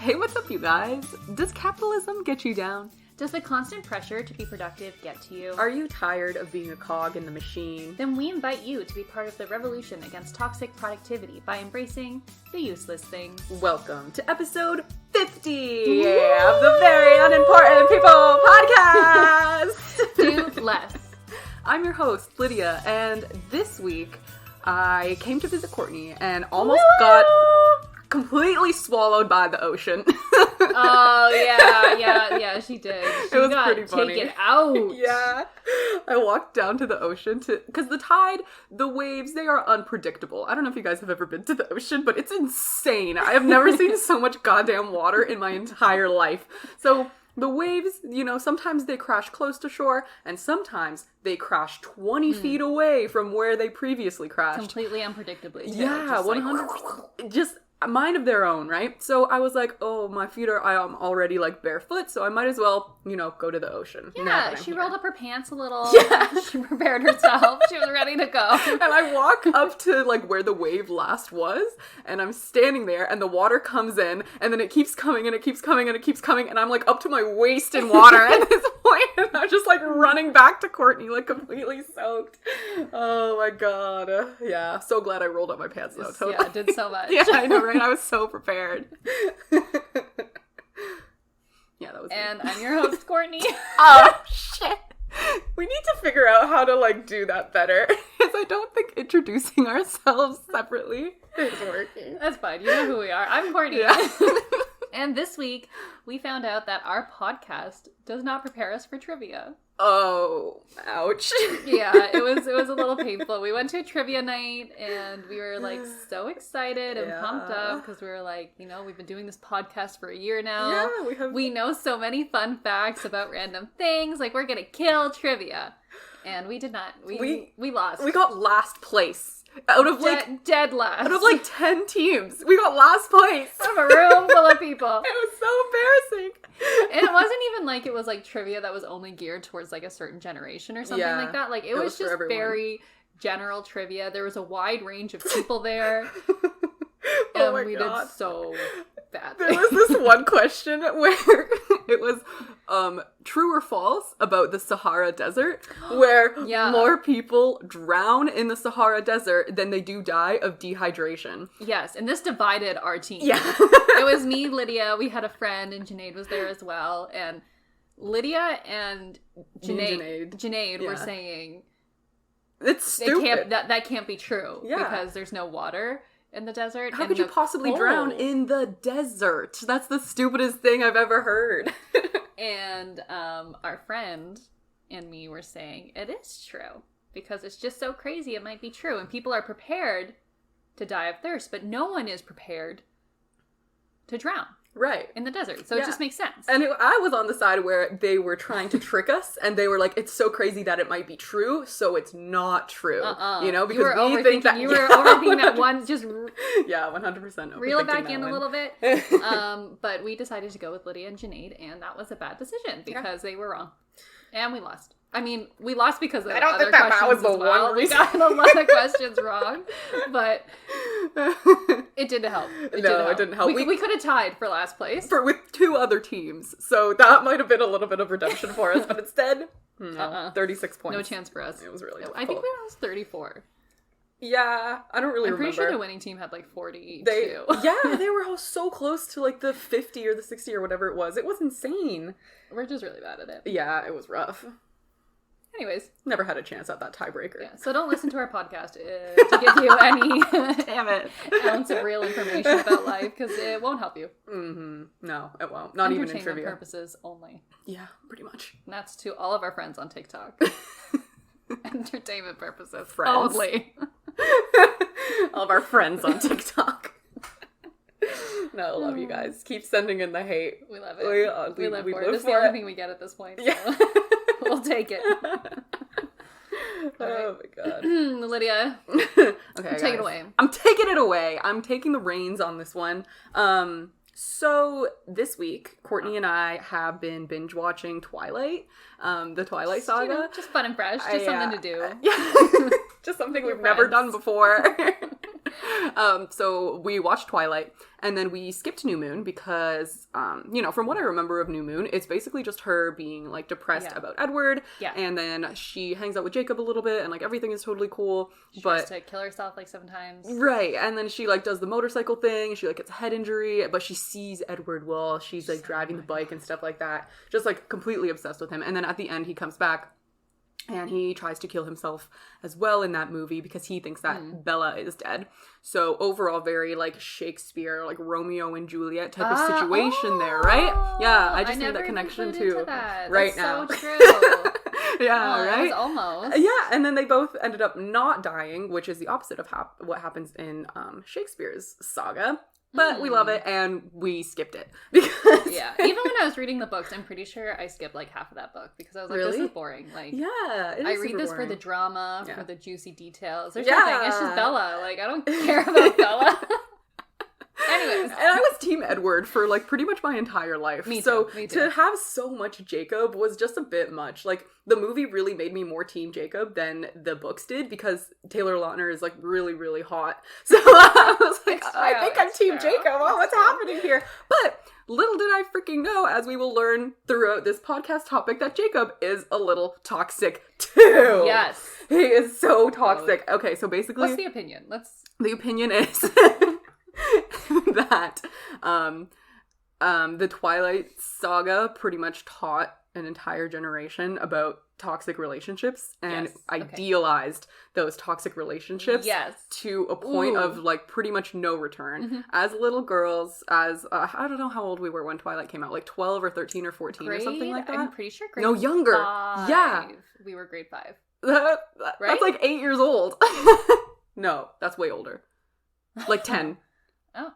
Hey, what's up, you guys? Does capitalism get you down? Does the constant pressure to be productive get to you? Are you tired of being a cog in the machine? Then we invite you to be part of the revolution against toxic productivity by embracing the useless things. Welcome to episode 50 of the Very Unimportant People podcast! Do less. I'm your host, Lidia, and this week I came to visit Courtney and almost got completely swallowed by the ocean. Oh, yeah, she did. She it was got pretty funny. Taken out. Yeah. I walked down to the ocean because the tide, the waves, they are unpredictable. I don't know if you guys have ever been to the ocean, but it's insane. I have never seen so much goddamn water in my entire life. So the waves, sometimes they crash close to shore, and sometimes they crash 20 feet away from where they previously crashed. Completely unpredictably. Too. Yeah, 100%. Just a mind of their own, right? So I was like, oh, my feet I am already barefoot, so I might as well, go to the ocean. Yeah, she rolled up her pants a little. Yeah. She prepared herself. She was ready to go. And I walk up to where the wave last was, and I'm standing there, and the water comes in, and then it keeps coming, and it keeps coming, and it keeps coming, and I'm up to my waist in water at this point, and I'm just running back to Courtney, completely soaked. Oh my god. Yeah, so glad I rolled up my pants though. Totally. Yeah, it did so much. Yeah, I know, right? I was so prepared. Yeah, that was And me. I'm your host, Courtney. Oh, shit. We need to figure out how to, do that better. Because I don't think introducing ourselves separately is working. That's fine. You know who we are. I'm Courtney. Yeah. And this week, we found out that our podcast does not prepare us for trivia. Oh, ouch. Yeah, it was a little painful. We went to a trivia night, and we were, so excited and pumped up, because we were we've been doing this podcast for a year now. Yeah, we know so many fun facts about random things, we're gonna kill trivia. And we did not. We lost. We got last place. Out of dead last. Out of 10 teams. We got last place. Out of a room full of people. It was so embarrassing. And it wasn't even it was trivia that was only geared towards a certain generation or something like that. It was just very general trivia. There was a wide range of people there. And we did so bad. There was this one question where it was true or false about the Sahara Desert, where more people drown in the Sahara Desert than they do die of dehydration. Yes, and this divided our team. Yeah. It was me, Lidia, we had a friend, and Janaid was there as well, and Lidia and Janaid were saying it's stupid. That can't be true, yeah, because there's no water in the desert. How could you possibly drown in the desert? That's the stupidest thing I've ever heard. And our friend and me were saying, it is true. Because it's just so crazy it might be true. And people are prepared to die of thirst, but no one is prepared to drown. Right. In the desert. So it just makes sense. And I was on the side where they were trying to trick us, and they were like, it's so crazy that it might be true, so it's not true. Because we think that... You were overthinking that one, just... Yeah, 100% reel it back in a little bit. But we decided to go with Lidia and Janaid, and that was a bad decision, because they were wrong. And we lost. I mean, we lost because of other questions as well. We got a lot of questions wrong, but it didn't help. It didn't help. We could have tied for last place. With two other teams, so that might have been a little bit of redemption for us, but instead, 36 points. No chance for us. It was really difficult. I think we were 34. Yeah, I don't really remember. I'm pretty sure the winning team had 42. They were all so close to the 50 or the 60 or whatever it was. It was insane. We're just really bad at it. Yeah, it was rough. Anyways. Never had a chance at that tiebreaker. Yeah, so don't listen to our podcast to give you any damn it ounce of real information about life, because it won't help you. Mm-hmm. No, it won't. Not even in trivia. Entertainment purposes only. Yeah, pretty much. And that's to all of our friends on TikTok. Entertainment purposes friends. Only. All of our friends on TikTok. No, love you guys. Keep sending in the hate. We love it. We live for it. It's the only thing we get at this point. So. Yeah. We'll take it. Oh my god. Lydia. Okay, take it away. I'm taking it away. I'm taking the reins on this one. So this week, Courtney and I have been binge watching Twilight, the Twilight saga. Just fun and fresh. Just something to do. Yeah. Just something we've never done before. So we watched Twilight, and then we skipped New Moon because, from what I remember of New Moon, it's basically just her being, like, depressed about Edward, and then she hangs out with Jacob a little bit, and, like, everything is totally cool, she tries to kill herself, like, 7 times. Right, and then she, like, does the motorcycle thing, she, like, gets a head injury, but she sees Edward while she's, like, driving the bike and stuff like that, just, like, completely obsessed with him, and then at the end he comes back, and he tries to kill himself as well in that movie because he thinks that Bella is dead. So overall, very, like, Shakespeare, like, Romeo and Juliet type of situation there, right? Yeah, I just made that connection too. Right now. So true. Yeah, right? It was almost. Yeah, and then they both ended up not dying, which is the opposite of what happens in Shakespeare's saga. But we love it, and we skipped it. Because even when I was reading the books, I'm pretty sure I skipped, like, half of that book. Because I was like, this is boring. Like, I read this for the drama, for the juicy details. There's nothing. It's just Bella. Like, I don't care about Bella. Anyways. And I was Team Edward for, like, pretty much my entire life. Me too. So to have so much Jacob was just a bit much. Like, the movie really made me more Team Jacob than the books did because Taylor Lautner is, like, really, really hot. So I was like, I think I'm Team Jacob. Oh, what's happening here? But little did I freaking know, as we will learn throughout this podcast topic, that Jacob is a little toxic too. Yes. He is so toxic. Okay, so basically... What's the opinion? The opinion is... that the Twilight saga pretty much taught an entire generation about toxic relationships and idealized those toxic relationships to a point of, like, pretty much no return. As little girls, as I don't know how old we were when Twilight came out, like 12 or 13 or 14 or something like that. I'm pretty sure grade 5. No, younger. Yeah. We were grade 5. Right? That's like 8 years old. No, that's way older. Like 10. Oh.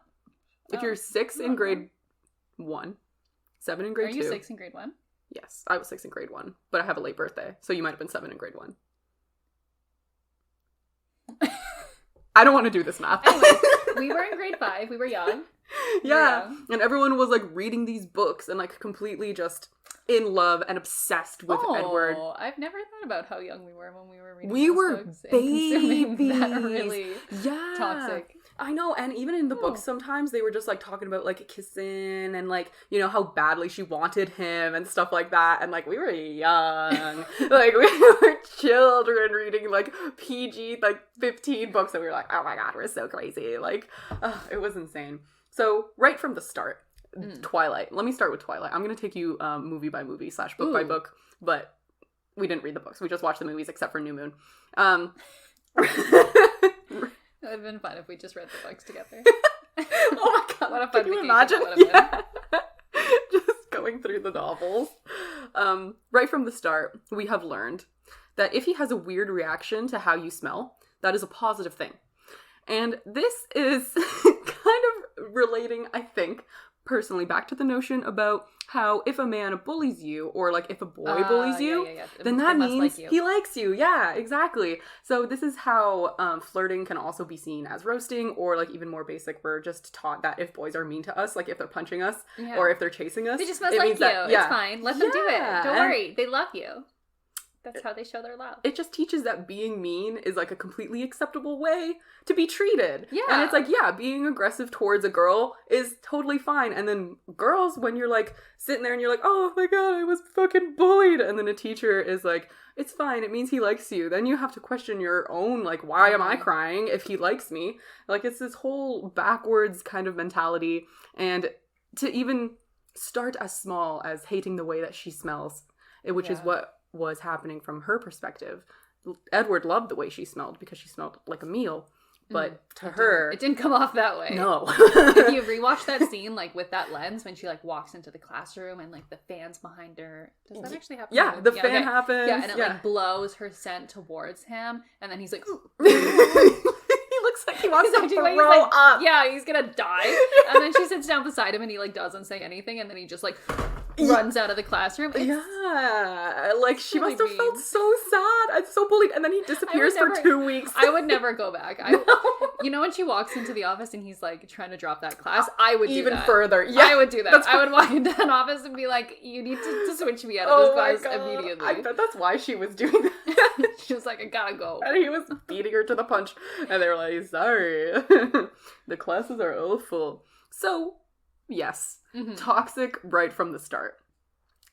If you're 6 in grade 1, 7 in grade 2. Are you 6 in grade 1? Yes, I was 6 in grade 1, but I have a late birthday, so you might have been 7 in grade 1. I don't want to do this math. Anyways, we were in grade 5. We were young. Yeah, and everyone was, like, reading these books and, like, completely just in love and obsessed with Edward. I've never thought about how young we were when we were reading those books. We were babies. That really toxic. I know, and even in the books sometimes they were just, like, talking about, like, kissing and, like, you know, how badly she wanted him and stuff like that, and, like, we were young. Like, we were children reading, like, PG, like, 15 books, and we were like, oh my god, we're so crazy. Like, it was insane. So, right from the start, Twilight. Let me start with Twilight. I'm going to take you movie by movie / book by book, but we didn't read the books. We just watched the movies except for New Moon. It would have been fun if we just read the books together. Oh my god, what a fun can you vacation imagine? That would have been. Just going through the novels. Right from the start, we have learned that if he has a weird reaction to how you smell, that is a positive thing. And this is kind of relating, I think, personally back to the notion about how if a man bullies you, or, like, if a boy bullies you, then that means he likes you. Yeah, exactly. So this is how flirting can also be seen as roasting, or, like, even more basic, we're just taught that if boys are mean to us, like if they're punching us, or if they're chasing us, they just must like you. That, it's fine. Let them do it. Don't worry. They love you. That's how they show their love. It just teaches that being mean is, like, a completely acceptable way to be treated. Yeah. And it's like, being aggressive towards a girl is totally fine. And then girls, when you're, like, sitting there and you're like, oh my god, I was fucking bullied. And then a teacher is like, it's fine, it means he likes you. Then you have to question your own, like, why am I crying if he likes me? Like, it's this whole backwards kind of mentality. And to even start as small as hating the way that she smells, which is what was happening from her perspective. Edward loved the way she smelled because she smelled like a meal, but to her it didn't come off that way. No. If you rewatch that scene, like, with that lens, when she, like, walks into the classroom and, like, the fan's behind her, does that actually happen? Yeah, the fan happens. Yeah, and it like blows her scent towards him, and then he's like, he looks like he wants to throw up. Yeah, he's gonna die. And then she sits down beside him and he, like, doesn't say anything, and then he just, like, runs out of the classroom. Yeah, like she must have felt so sad and so bullied, and then he disappears for 2 weeks. I would never go back. You know when she walks into the office and he's like trying to drop that class, I would do even that. further. Yeah, I would do that. I would walk into an office and be like, "You need to switch me out of this class immediately." I bet that's why she was doing that. She was like, "I gotta go," and he was beating her to the punch, and they were like, "Sorry, the classes are all full." So, yes, toxic right from the start.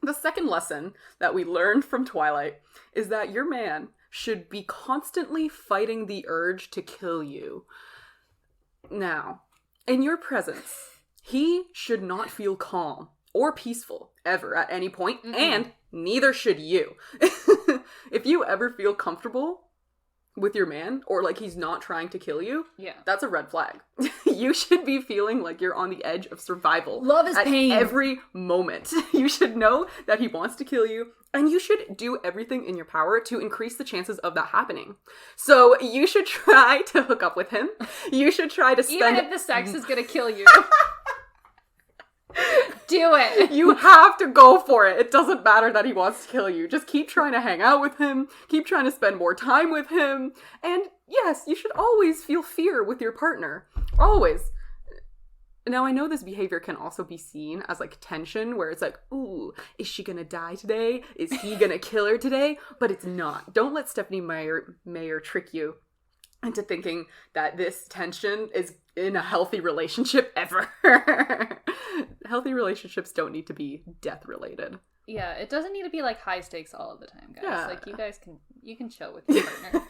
The second lesson that we learned from Twilight is that your man should be constantly fighting the urge to kill you. Now, in your presence, he should not feel calm or peaceful ever at any point, and neither should you. If you ever feel comfortable with your man, or like he's not trying to kill you, that's a red flag. You should be feeling like you're on the edge of survival. Love is pain. Every moment. You should know that he wants to kill you, and you should do everything in your power to increase the chances of that happening. So you should try to hook up with him. You should try to spend... Even if the sex is gonna kill you. Do it. You have to go for it. It doesn't matter that he wants to kill you. Just keep trying to hang out with him. Keep trying to spend more time with him. And yes, you should always feel fear with your partner. Always. Now, I know this behavior can also be seen as like tension, where it's like, ooh, is she gonna die today? Is he gonna kill her today? But it's not. Don't let Stephenie Meyer trick you into thinking that this tension is in a healthy relationship ever. Healthy relationships don't need to be death related. Yeah, it doesn't need to be like high stakes all of the time, guys. Yeah. Like you can chill with your partner.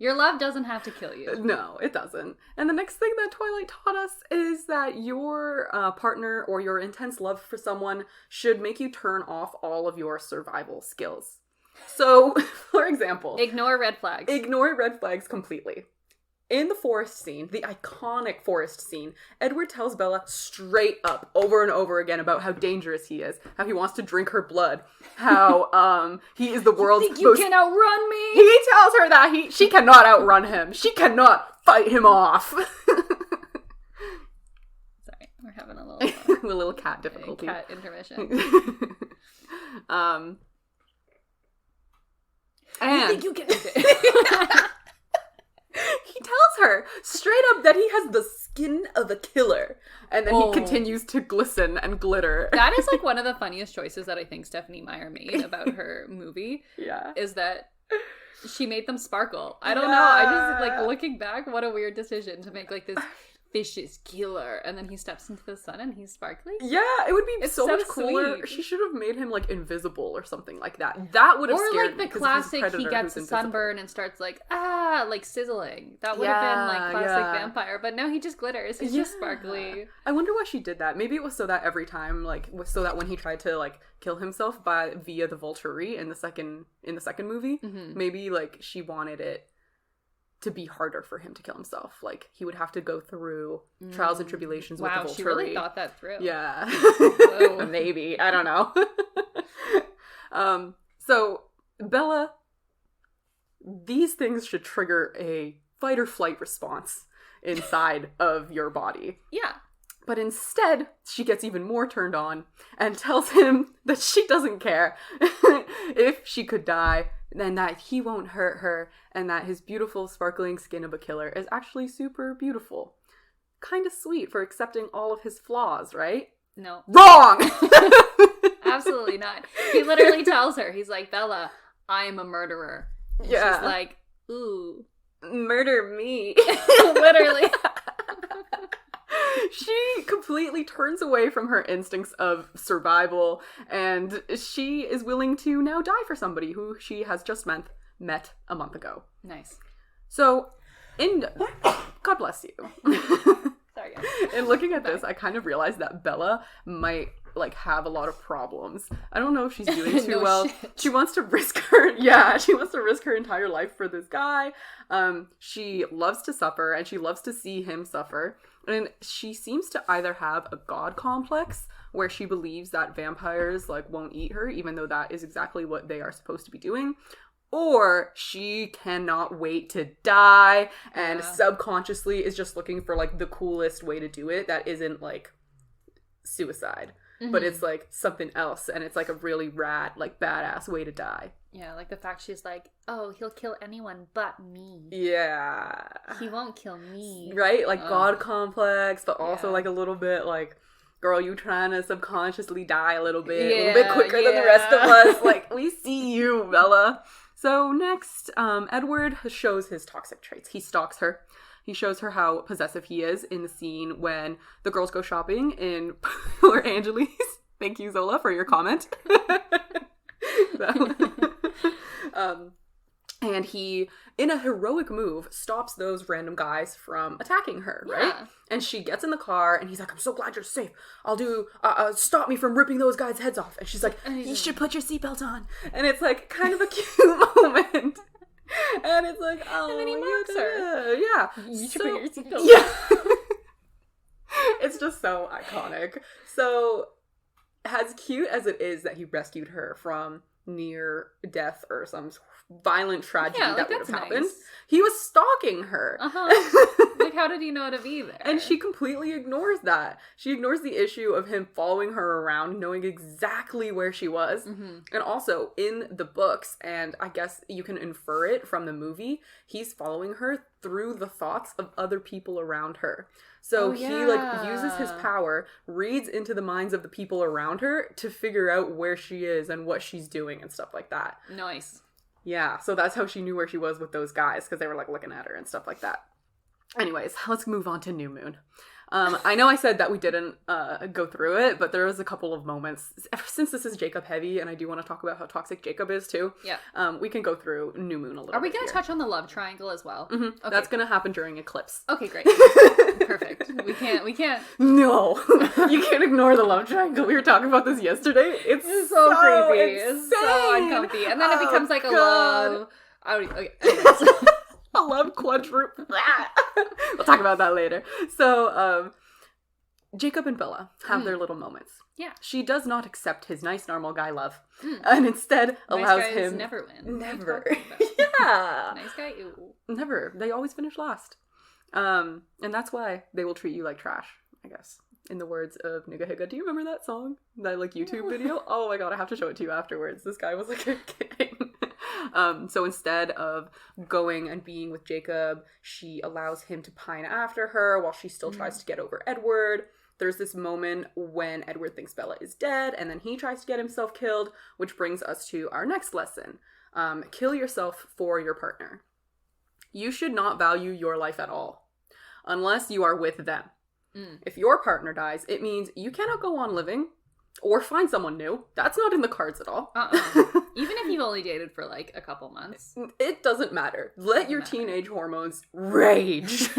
Your love doesn't have to kill you. No, it doesn't. And the next thing that Twilight taught us is that your partner or your intense love for someone should make you turn off all of your survival skills. So, for example... Ignore red flags. Ignore red flags completely. In the forest scene, the iconic forest scene, Edward tells Bella straight up over and over again about how dangerous he is, how he wants to drink her blood, how he is the world's most... You can outrun me? He tells her that she cannot outrun him. She cannot fight him off. Sorry, we're having a little cat difficulty. Cat intermission. And you think you can... He tells her straight up that he has the skin of a killer. And then he continues to glisten and glitter. That is like one of the funniest choices that I think Stephenie Meyer made about her movie. Yeah. Is that she made them sparkle. I don't know. I just like looking back, what a weird decision to make like this vicious killer, and then he steps into the sun and he's sparkly. Yeah, it would be so much cooler. Sweet. She should have made him like invisible or something like that. That would have scared me. Or like the classic, he gets a sunburn and starts like like sizzling. That would have been like classic vampire. But now he just glitters. He's just sparkly. I wonder why she did that. Maybe it was so that every time, like, so that when he tried to like kill himself via the Volturi in the second movie, maybe like she wanted it to be harder for him to kill himself. Like, he would have to go through trials and tribulations with the Volturi. Wow, she really thought that through. Yeah. Maybe. I don't know. So, Bella, these things should trigger a fight or flight response inside of your body. Yeah. But instead, she gets even more turned on and tells him that she doesn't care if she could die, and that he won't hurt her, and that his beautiful sparkling skin of a killer is actually super beautiful. Kind of sweet for accepting all of his flaws, right? No. Wrong! Absolutely not. He literally tells her, he's like, Bella, I'm a murderer. And she's like, ooh. Murder me. Literally. She completely turns away from her instincts of survival, and she is willing to now die for somebody who she has just met a month ago. Nice. So, God bless you. Sorry, guys. In looking at this, I kind of realized that Bella might like have a lot of problems. I don't know if she's doing too well. Shit. She wants to risk her entire life for this guy. She loves to suffer, and she loves to see him suffer. And she seems to either have a god complex where she believes that vampires like won't eat her, even though that is exactly what they are supposed to be doing. Or she cannot wait to die and subconsciously is just looking for like the coolest way to do it that isn't like suicide. but it's like something else, and it's like a really rad, like badass way to die. Yeah, like the fact she's like, oh, he'll kill anyone but me. Yeah. He won't kill me. Right? Like God complex, but also like a little bit like, girl, you trying to subconsciously die a little bit quicker than the rest of us. Like, we see you, Bella. So next, Edward shows his toxic traits. He stalks her. He shows her how possessive he is in the scene when the girls go shopping in Poor Angeles. Thank you, Zola, for your comment. And he, in a heroic move, stops those random guys from attacking her, right? And she gets in the car, and he's like, I'm so glad you're safe. I'll do, stop me from ripping those guys' heads off. And she's like, you should put your seatbelt on. And it's like kind of a cute moment. And it's like, oh, and then he mocks her. Yeah. You should put your seatbelt on. Yeah. It's just so iconic. So, as cute as it is that he rescued her from near death or some violent tragedy that would have happened, he was stalking her. Like, how did he know to be there? And she completely ignores that. She ignores the issue of him following her around, knowing exactly where she was. And also, in the books, and I guess you can infer it from the movie, he's following her through the thoughts of other people around her. So he like uses his power, reads into the minds of the people around her to figure out where she is and what she's doing and stuff like that. Nice. Yeah, so that's how she knew where she was with those guys, because they were like looking at her and stuff like that. Anyways, let's move on to New Moon. I know I said that we didn't go through it, but there was a couple of moments. Since this is Jacob heavy, and I do want to talk about how toxic Jacob is too. Yeah. We can go through New Moon a little bit. Are we going to touch on the love triangle as well? Okay. That's going to happen during Eclipse. Okay, great. Perfect. We can't. No. You can't ignore the love triangle. We were talking about this yesterday. It's so crazy. It's so uncomfy. And then it becomes like a love. Okay. I love quadruple. We'll talk about that later. So, Jacob and Bella have their little moments. Yeah. She does not accept his nice, normal guy love. And instead allows him... never win. Never. Yeah. Nice guy? Ew. Never. They always finish last. And that's why they will treat you like trash, I guess. In the words of Nigga Higga. Do you remember that song? That, like, YouTube video? Oh my god, I have to show it to you afterwards. This guy was, like, kidding. So instead of going and being with Jacob, she allows him to pine after her while she still tries to get over Edward. There's this moment when Edward thinks Bella is dead, and then he tries to get himself killed, which brings us to our next lesson. Kill yourself for your partner. You should not value your life at all, unless you are with them. If your partner dies, it means you cannot go on living or find someone new. That's not in the cards at all. Even if you've only dated for like a couple months. It doesn't matter. Let your teenage hormones rage.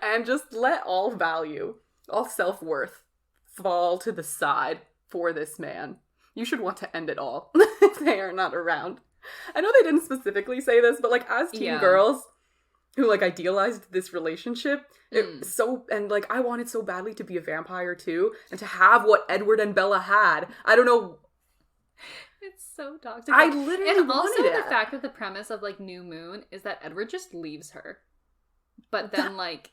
And just let all value, all self-worth fall to the side for this man. You should want to end it all if they are not around. I know they didn't specifically say this, but like as teen girls who like idealized this relationship, and like I wanted so badly to be a vampire too, and to have what Edward and Bella had. I don't know. It's so toxic. I literally and wanted also it. The fact that the premise of like New Moon is that Edward just leaves her, but then like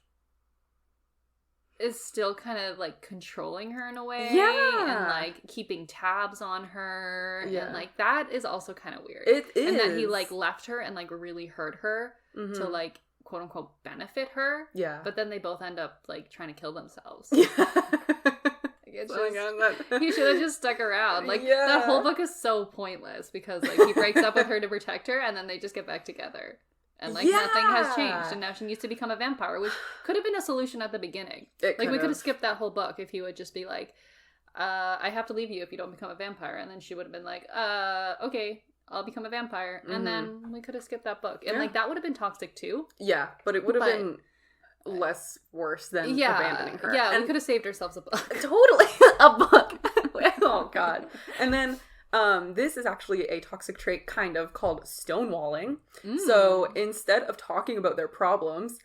is still kind of like controlling her in a way, and like keeping tabs on her, and like that is also kind of weird. It is, and that he like left her and like really hurt her to like quote unquote benefit her. Yeah, but then they both end up like trying to kill themselves. Yeah. It's just, he should have just stuck around. Like that whole book is so pointless because like he breaks up with her to protect her, and then they just get back together. And, like, nothing has changed. And now she needs to become a vampire, which could have been a solution at the beginning. We could have skipped that whole book if he would just be like, I have to leave you if you don't become a vampire. And then she would have been like, okay, I'll become a vampire. And then we could have skipped that book. And, like, that would have been toxic, too. Yeah, but it would have been less worse than abandoning her. Yeah, and we could have saved ourselves a book. Totally. A book. Oh, God. And then... this is actually a toxic trait kind of called stonewalling. So instead of talking about their problems,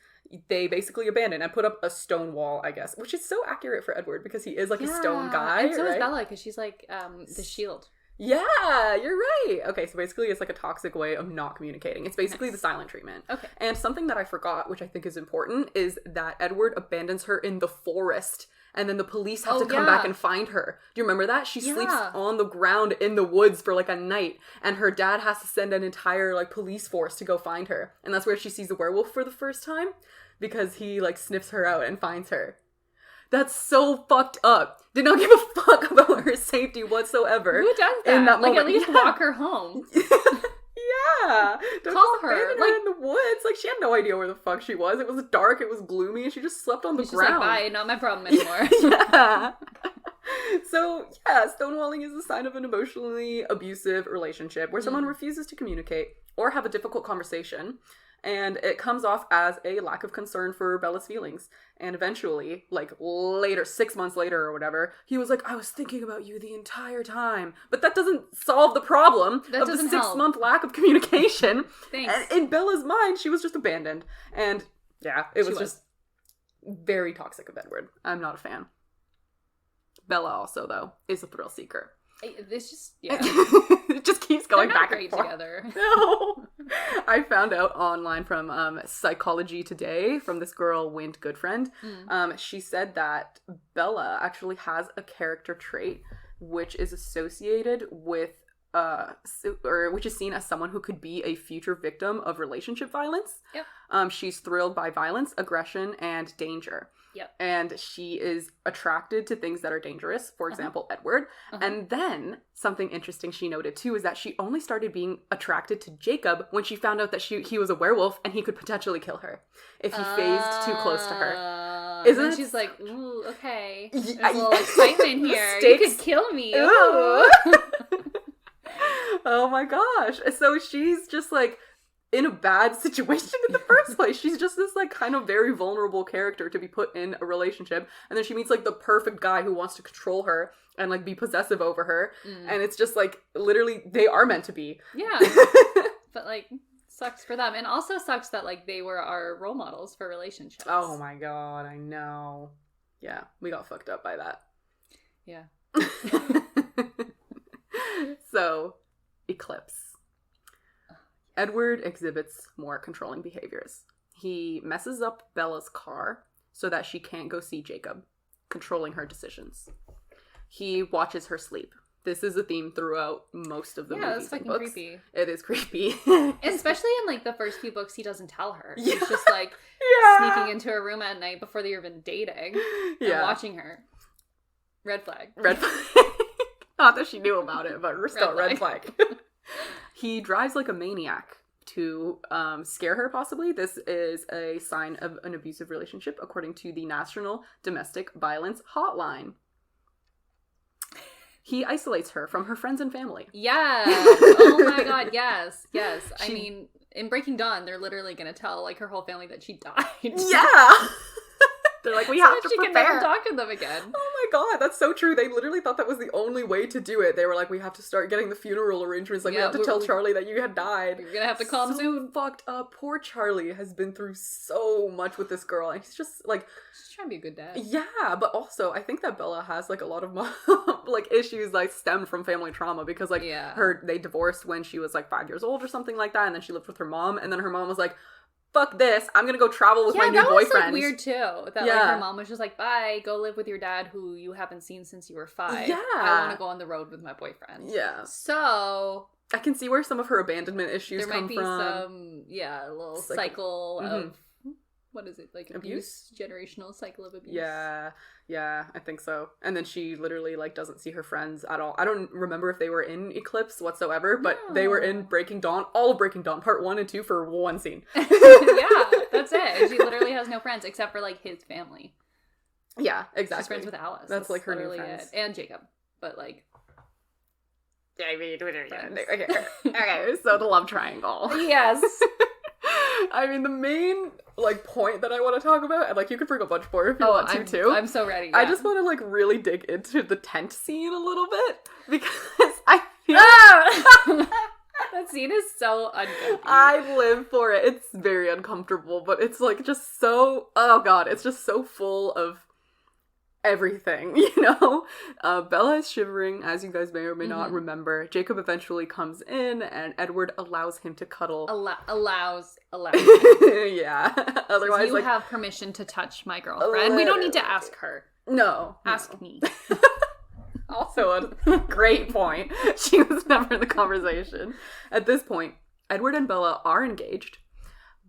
they basically abandon and put up a stone wall, I guess, which is so accurate for Edward because he is like a stone guy. And so is Bella because she's like the shield. Yeah, you're right. Okay, so basically it's like a toxic way of not communicating. It's basically the silent treatment. Okay. And something that I forgot, which I think is important, is that Edward abandons her in the forest and then the police have to come back and find her. Do you remember that? She sleeps on the ground in the woods for like a night, and her dad has to send an entire like police force to go find her. And that's where she sees the werewolf for the first time, because he like sniffs her out and finds her. That's so fucked up. Did not give a fuck about her safety whatsoever. Who does that? Like, moment. At least walk her home. Yeah. Don't call her. Like, in the woods. Like, she had no idea where the fuck she was. It was dark. It was gloomy. And she just slept on the ground. Like, bye. Not my problem anymore. Yeah. So, yeah, stonewalling is a sign of an emotionally abusive relationship where someone refuses to communicate or have a difficult conversation. And it comes off as a lack of concern for Bella's feelings. And eventually, like later, 6 months later or whatever, he was like, I was thinking about you the entire time. But that doesn't solve the problem of the 6 month lack of communication. Thanks. And in Bella's mind, she was just abandoned. And yeah, it was just very toxic of Edward. I'm not a fan. Bella also, though, is a thrill seeker. This just, yeah. It just keeps going back and forth. Together. No. I found out online from Psychology Today from this girl, Wind Goodfriend. She said that Bella actually has a character trait which is associated with or which is seen as someone who could be a future victim of relationship violence. Yep. She's thrilled by violence, aggression, and danger. Yep. And she is attracted to things that are dangerous, for example, Edward. And then something interesting she noted too is that she only started being attracted to Jacob when she found out that he was a werewolf and he could potentially kill her if he phased too close to her. Isn't she's like, ooh, okay. There's a little excitement here. You could kill me. Oh my gosh. So she's just like in a bad situation in the first place. She's just this like kind of very vulnerable character to be put in a relationship, and then she meets like the perfect guy who wants to control her and like be possessive over her, and it's just like literally they are meant to be. Yeah. But like sucks for them, and also sucks that like they were our role models for relationships. Oh my god, I know. Yeah, we got fucked up by that. Yeah. So, Eclipse. Edward exhibits more controlling behaviors. He messes up Bella's car so that she can't go see Jacob, controlling her decisions. He watches her sleep. This is a theme throughout most of the movies. Yeah, it's fucking creepy. It is creepy. Especially in like the first few books, he doesn't tell her. Yeah. He's just like sneaking into her room at night before they're even dating and watching her. Red flag. Red flag. Not that she knew about it, but still red flag. He drives like a maniac to scare her, possibly. This is a sign of an abusive relationship, according to the National Domestic Violence Hotline. He isolates her from her friends and family. Yeah. Oh my god, yes. Yes. I mean, in Breaking Dawn, they're literally going to tell like her whole family that she died. Yeah. They're like, we have to prepare. She can never talk to them again. Oh my god, that's so true. They literally thought that was the only way to do it. They were like, we have to start getting the funeral arrangements. Like, we have to tell Charlie that you had died. You're gonna have to call him soon. Fucked up. Poor Charlie has been through so much with this girl. And he's just like... She's trying to be a good dad. Yeah, but also, I think that Bella has like a lot of like issues like stemmed from family trauma because like they divorced when she was like 5 years old or something like that. And then she lived with her mom. And then her mom was like, fuck this, I'm gonna go travel with my new boyfriend. Yeah, that was like weird too. That like her mom was just like, bye, go live with your dad who you haven't seen since you were 5. Yeah. I want to go on the road with my boyfriend. Yeah. So... I can see where some of her abandonment issues come from. There might be some, a little cycle of... What is it? Like abuse? Generational cycle of abuse. Yeah, I think so. And then she literally like doesn't see her friends at all. I don't remember if they were in Eclipse whatsoever, but they were in Breaking Dawn, all of Breaking Dawn, part 1 and 2 for one scene. Yeah, that's it. She literally has no friends except for like his family. Yeah, exactly. She's friends with Alice. That's like her new friends. And Jacob. But like... Yeah, I mean, okay, so the love triangle. Yes. I mean, the main, like, point that I want to talk about, and, like, you could bring a bunch more if you want to, too. I'm so ready. Yeah. I just want to, like, really dig into the tent scene a little bit, because I feel... That scene is so uncomfortable. I live for it. It's very uncomfortable, but it's, like, just so... Oh, God, it's just so full of everything, you know? Bella is shivering, as you guys may or may not remember. Jacob eventually comes in, and Edward allows him to cuddle. Allows. Yeah. Otherwise, you have permission to touch my girlfriend. We don't need to ask her. No. Ask me. Also a great point. She was never in the conversation. At this point, Edward and Bella are engaged,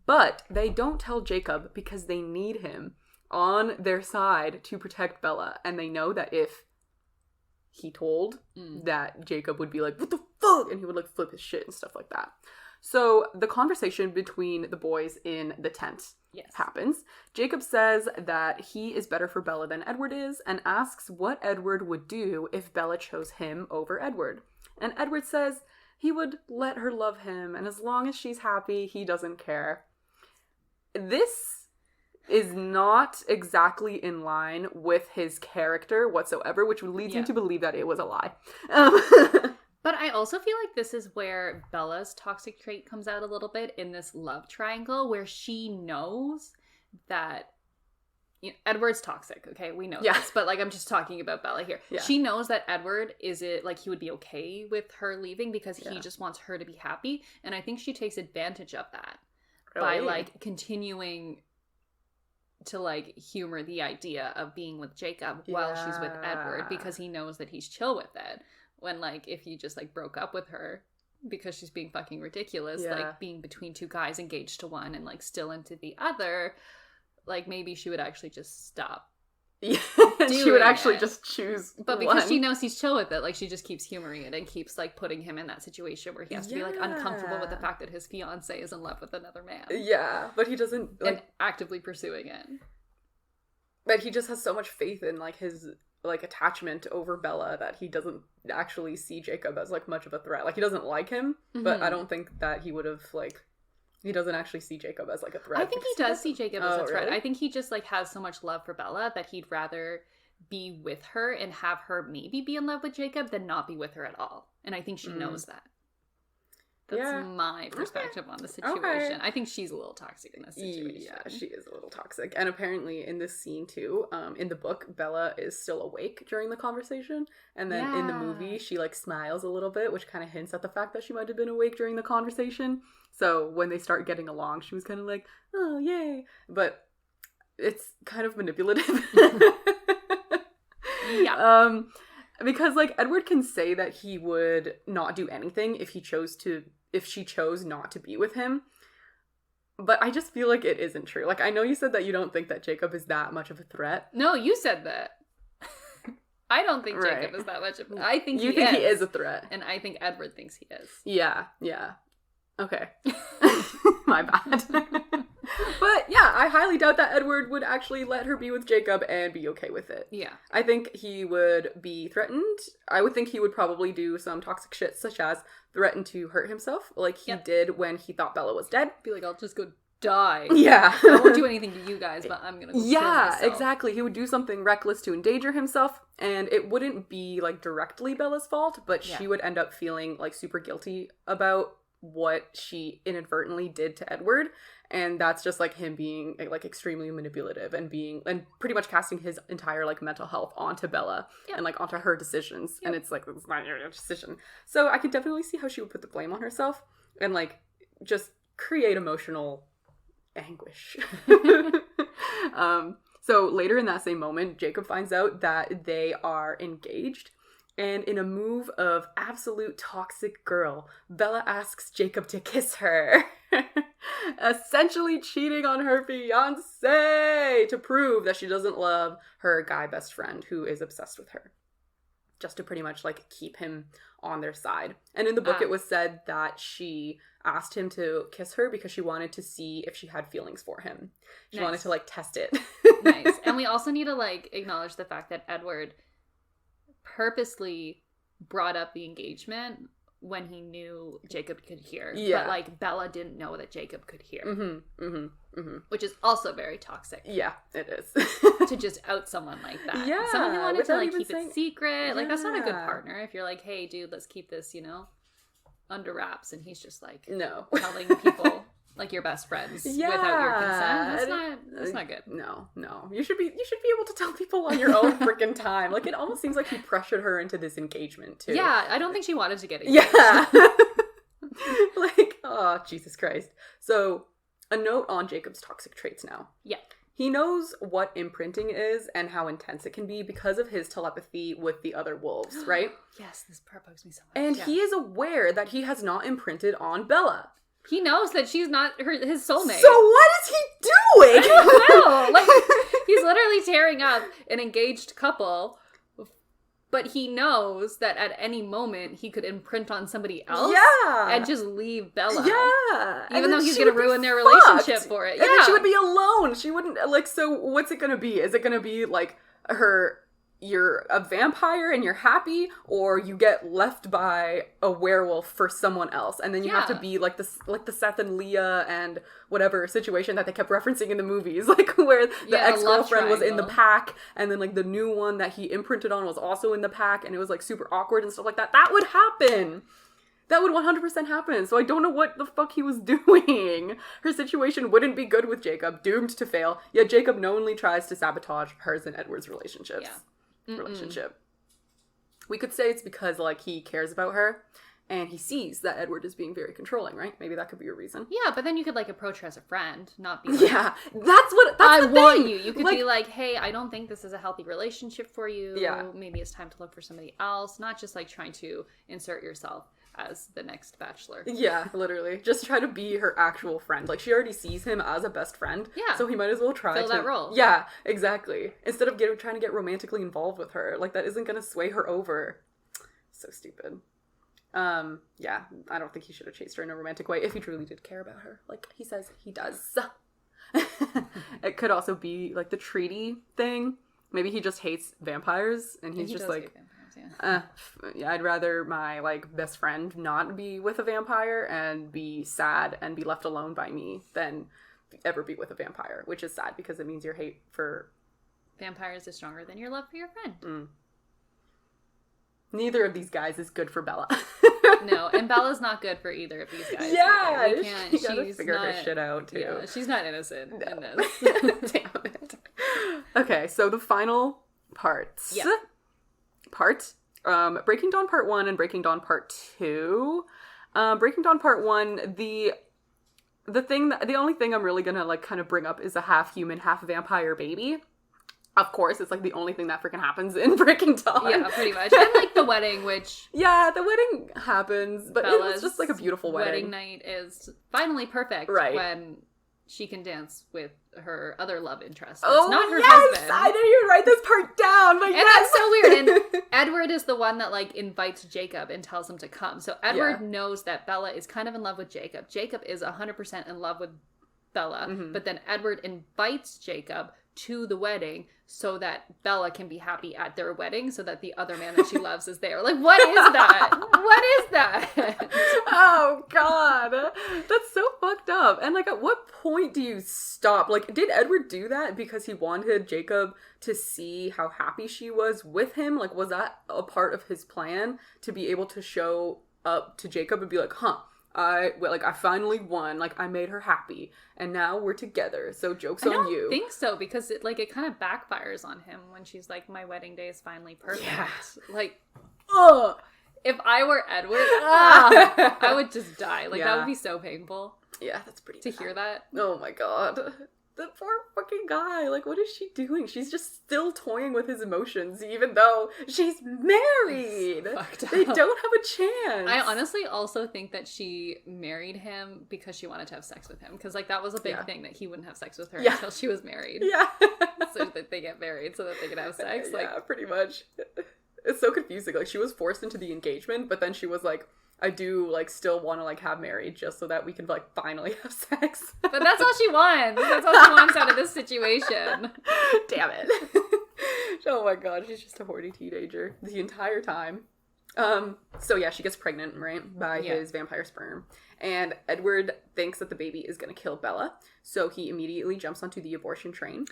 but they don't tell Jacob because they need him on their side to protect Bella. And they know that if he told, that Jacob would be like, what the fuck? And he would like flip his shit and stuff like that. So the conversation between the boys in the tent happens. Jacob says that he is better for Bella than Edward is and asks what Edward would do if Bella chose him over Edward. And Edward says he would let her love him, and as long as she's happy, he doesn't care. This is not exactly in line with his character whatsoever, which would lead me to believe that it was a lie. But I also feel like this is where Bella's toxic trait comes out a little bit in this love triangle, where she knows that Edward's toxic, okay? We know this, but like I'm just talking about Bella here. Yeah. She knows that Edward he would be okay with her leaving because he just wants her to be happy, and I think she takes advantage of that by like continuing to like humor the idea of being with Jacob while she's with Edward, because he knows that he's chill with it. When, like, if you just, like, broke up with her because she's being fucking ridiculous, like, being between two guys engaged to one and, like, still into the other, like, maybe she would actually just stop. Yeah, she would actually just choose But because she knows he's chill with it, like, she just keeps humoring it and keeps, like, putting him in that situation where he has to be, like, uncomfortable with the fact that his fiancé is in love with another man. Yeah, but he doesn't, like... And actively pursuing it. But he just has so much faith in, like, his... like attachment over Bella that he doesn't actually see Jacob as like much of a threat. Like he doesn't like him, but I don't think that he would have like, he doesn't actually see Jacob as like a threat. I think he does see Jacob as a threat. Really? I think he just like has so much love for Bella that he'd rather be with her and have her maybe be in love with Jacob than not be with her at all. And I think she knows that. That's my perspective on the situation. Okay. I think she's a little toxic in this situation. Yeah, she is a little toxic. And apparently in this scene too, in the book, Bella is still awake during the conversation. And then in the movie, she like smiles a little bit, which kind of hints at the fact that she might have been awake during the conversation. So when they start getting along, she was kind of like, oh, yay. But it's kind of manipulative. Because like Edward can say that he would not do anything if she chose not to be with him. But I just feel like it isn't true. Like, I know you said that you don't think that Jacob is that much of a threat. No, you said that. I don't think Jacob is that much of a... I think you think he is a threat. And I think Edward thinks he is. Yeah. Okay. My bad. But yeah, I highly doubt that Edward would actually let her be with Jacob and be okay with it. Yeah. I think he would be threatened. I would think he would probably do some toxic shit, such as threaten to hurt himself, like he did when he thought Bella was dead. Be like, I'll just go die. Yeah. I won't do anything to you guys, but I'm gonna go kill myself. Exactly. He would do something reckless to endanger himself, and it wouldn't be like directly Bella's fault, but she would end up feeling like super guilty about what she inadvertently did to Edward, and that's just like him being like extremely manipulative and pretty much casting his entire like mental health onto Bella and like onto her decisions, and it's like, it's not your decision. So I could definitely see how she would put the blame on herself and like just create emotional anguish. So later in that same moment, Jacob finds out that they are engaged. And in a move of absolute toxic girl, Bella asks Jacob to kiss her. Essentially cheating on her fiancé to prove that she doesn't love her guy best friend who is obsessed with her. Just to pretty much like keep him on their side. And in the book it was said that she asked him to kiss her because she wanted to see if she had feelings for him. She wanted to like test it. Nice. And we also need to like acknowledge the fact that Edward purposely brought up the engagement when he knew Jacob could hear. Yeah. But like Bella didn't know that Jacob could hear. Which is also very toxic. Yeah, it is. To just out someone like that. Yeah. Someone who wanted to like keep it secret. Yeah. Like that's not a good partner if you're like, hey dude, let's keep this, under wraps, and he's just like telling people like your best friends without your consent. That's not good. No. You should be able to tell people on your own freaking time. Like it almost seems like he pressured her into this engagement too. Yeah, I don't think she wanted to get engaged. Yeah. Like, oh, Jesus Christ. So, a note on Jacob's toxic traits now. Yeah. he knows what imprinting is and how intense it can be because of his telepathy with the other wolves, right? Yes, this part bugs me so much. And he is aware that he has not imprinted on Bella. He knows that she's not his soulmate. So what is he doing? I don't know. Like, he's literally tearing up an engaged couple, but he knows that at any moment he could imprint on somebody else and just leave Bella. Yeah. Even though he's going to ruin their relationship for it. And then she would be alone. She wouldn't, like, so what's it going to be? Is it going to be, like, you're a vampire and you're happy, or you get left by a werewolf for someone else, and then you have to be like the Seth and Leah and whatever situation that they kept referencing in the movies, like where the ex-girlfriend was in the pack, and then like the new one that he imprinted on was also in the pack, and it was like super awkward and stuff like that. That would happen. That would 100% happen. So I don't know what the fuck he was doing. Her situation wouldn't be good with Jacob, doomed to fail, yet Jacob knowingly tries to sabotage hers and Edward's relationships. Yeah. Relationship. We could say it's because, like, he cares about her and he sees that Edward is being very controlling, right? Maybe that could be a reason. Yeah, but then you could, like, approach her as a friend, not be like, yeah, that's I want you. You could be like, hey, I don't think this is a healthy relationship for you. Yeah. Maybe it's time to look for somebody else. Not just, like, trying to insert yourself as the next bachelor. Yeah, literally. Just try to be her actual friend. Like, she already sees him as a best friend. Yeah. So he might as well try to fill that role. Yeah, exactly. Instead of trying to get romantically involved with her. Like, that isn't going to sway her over. So stupid. Yeah, I don't think he should have chased her in a romantic way if he truly did care about her. Like he says he does. It could also be, like, the treaty thing. Maybe he just hates vampires and he's just like, yeah, I'd rather my, like, best friend not be with a vampire and be sad and be left alone by me than ever be with a vampire, which is sad because it means your hate for vampires is stronger than your love for your friend. Neither of these guys is good for Bella. No, and Bella's not good for either of these guys. Yeah, we can't. She gotta figure her shit out too. Yeah, she's not innocent in this. Damn it. Okay, so the final parts. Yeah. Breaking Dawn Part 1 and Breaking Dawn Part 2. Breaking Dawn Part 1, the only thing I'm really gonna, like, kind of bring up is a half human, half vampire baby. Of course, it's, like, the only thing that freaking happens in Breaking Dawn. Yeah, pretty much. And, like, the wedding, which... Yeah, the wedding happens, but it's just, like, a beautiful wedding. Wedding night is finally perfect when she can dance with her other love interest. It's not her husband. I didn't even write this part down, but and that's so weird. And Edward is the one that, like, invites Jacob and tells him to come. So Edward knows that Bella is kind of in love with Jacob. Jacob is 100% in love with Bella, but then Edward invites Jacob to the wedding so that Bella can be happy at their wedding, so that the other man that she loves is there. Like, what is that? What is that? Oh, God. That's so fucked up. And, like, at what point do you stop? Like, did Edward do that because he wanted Jacob to see how happy she was with him? Like, was that a part of his plan to be able to show up to Jacob and be like, I finally won. Like, I made her happy, and now we're together. So joke's on you. I think so, because it kind of backfires on him when she's like, my wedding day is finally perfect. Yeah. Like, if I were Edward, I would just die. Like, that would be so painful. Yeah, that's pretty to hear that. Oh my God. The poor fucking guy. Like, what is she doing? She's just still toying with his emotions, even though she's married. They don't have a chance. I honestly also think that she married him because she wanted to have sex with him. Because, like, that was a big thing, that he wouldn't have sex with her until she was married. Yeah. So that they get married so that they can have sex. Yeah, pretty much. It's so confusing. Like, she was forced into the engagement, but then she was like, I do, like, still want to, like, have married just so that we can, like, finally have sex. But that's all she wants. That's all she wants out of this situation. Damn it. Oh my God, she's just a horny teenager the entire time. So yeah, she gets pregnant, right, by his vampire sperm. And Edward thinks that the baby is going to kill Bella, so he immediately jumps onto the abortion train.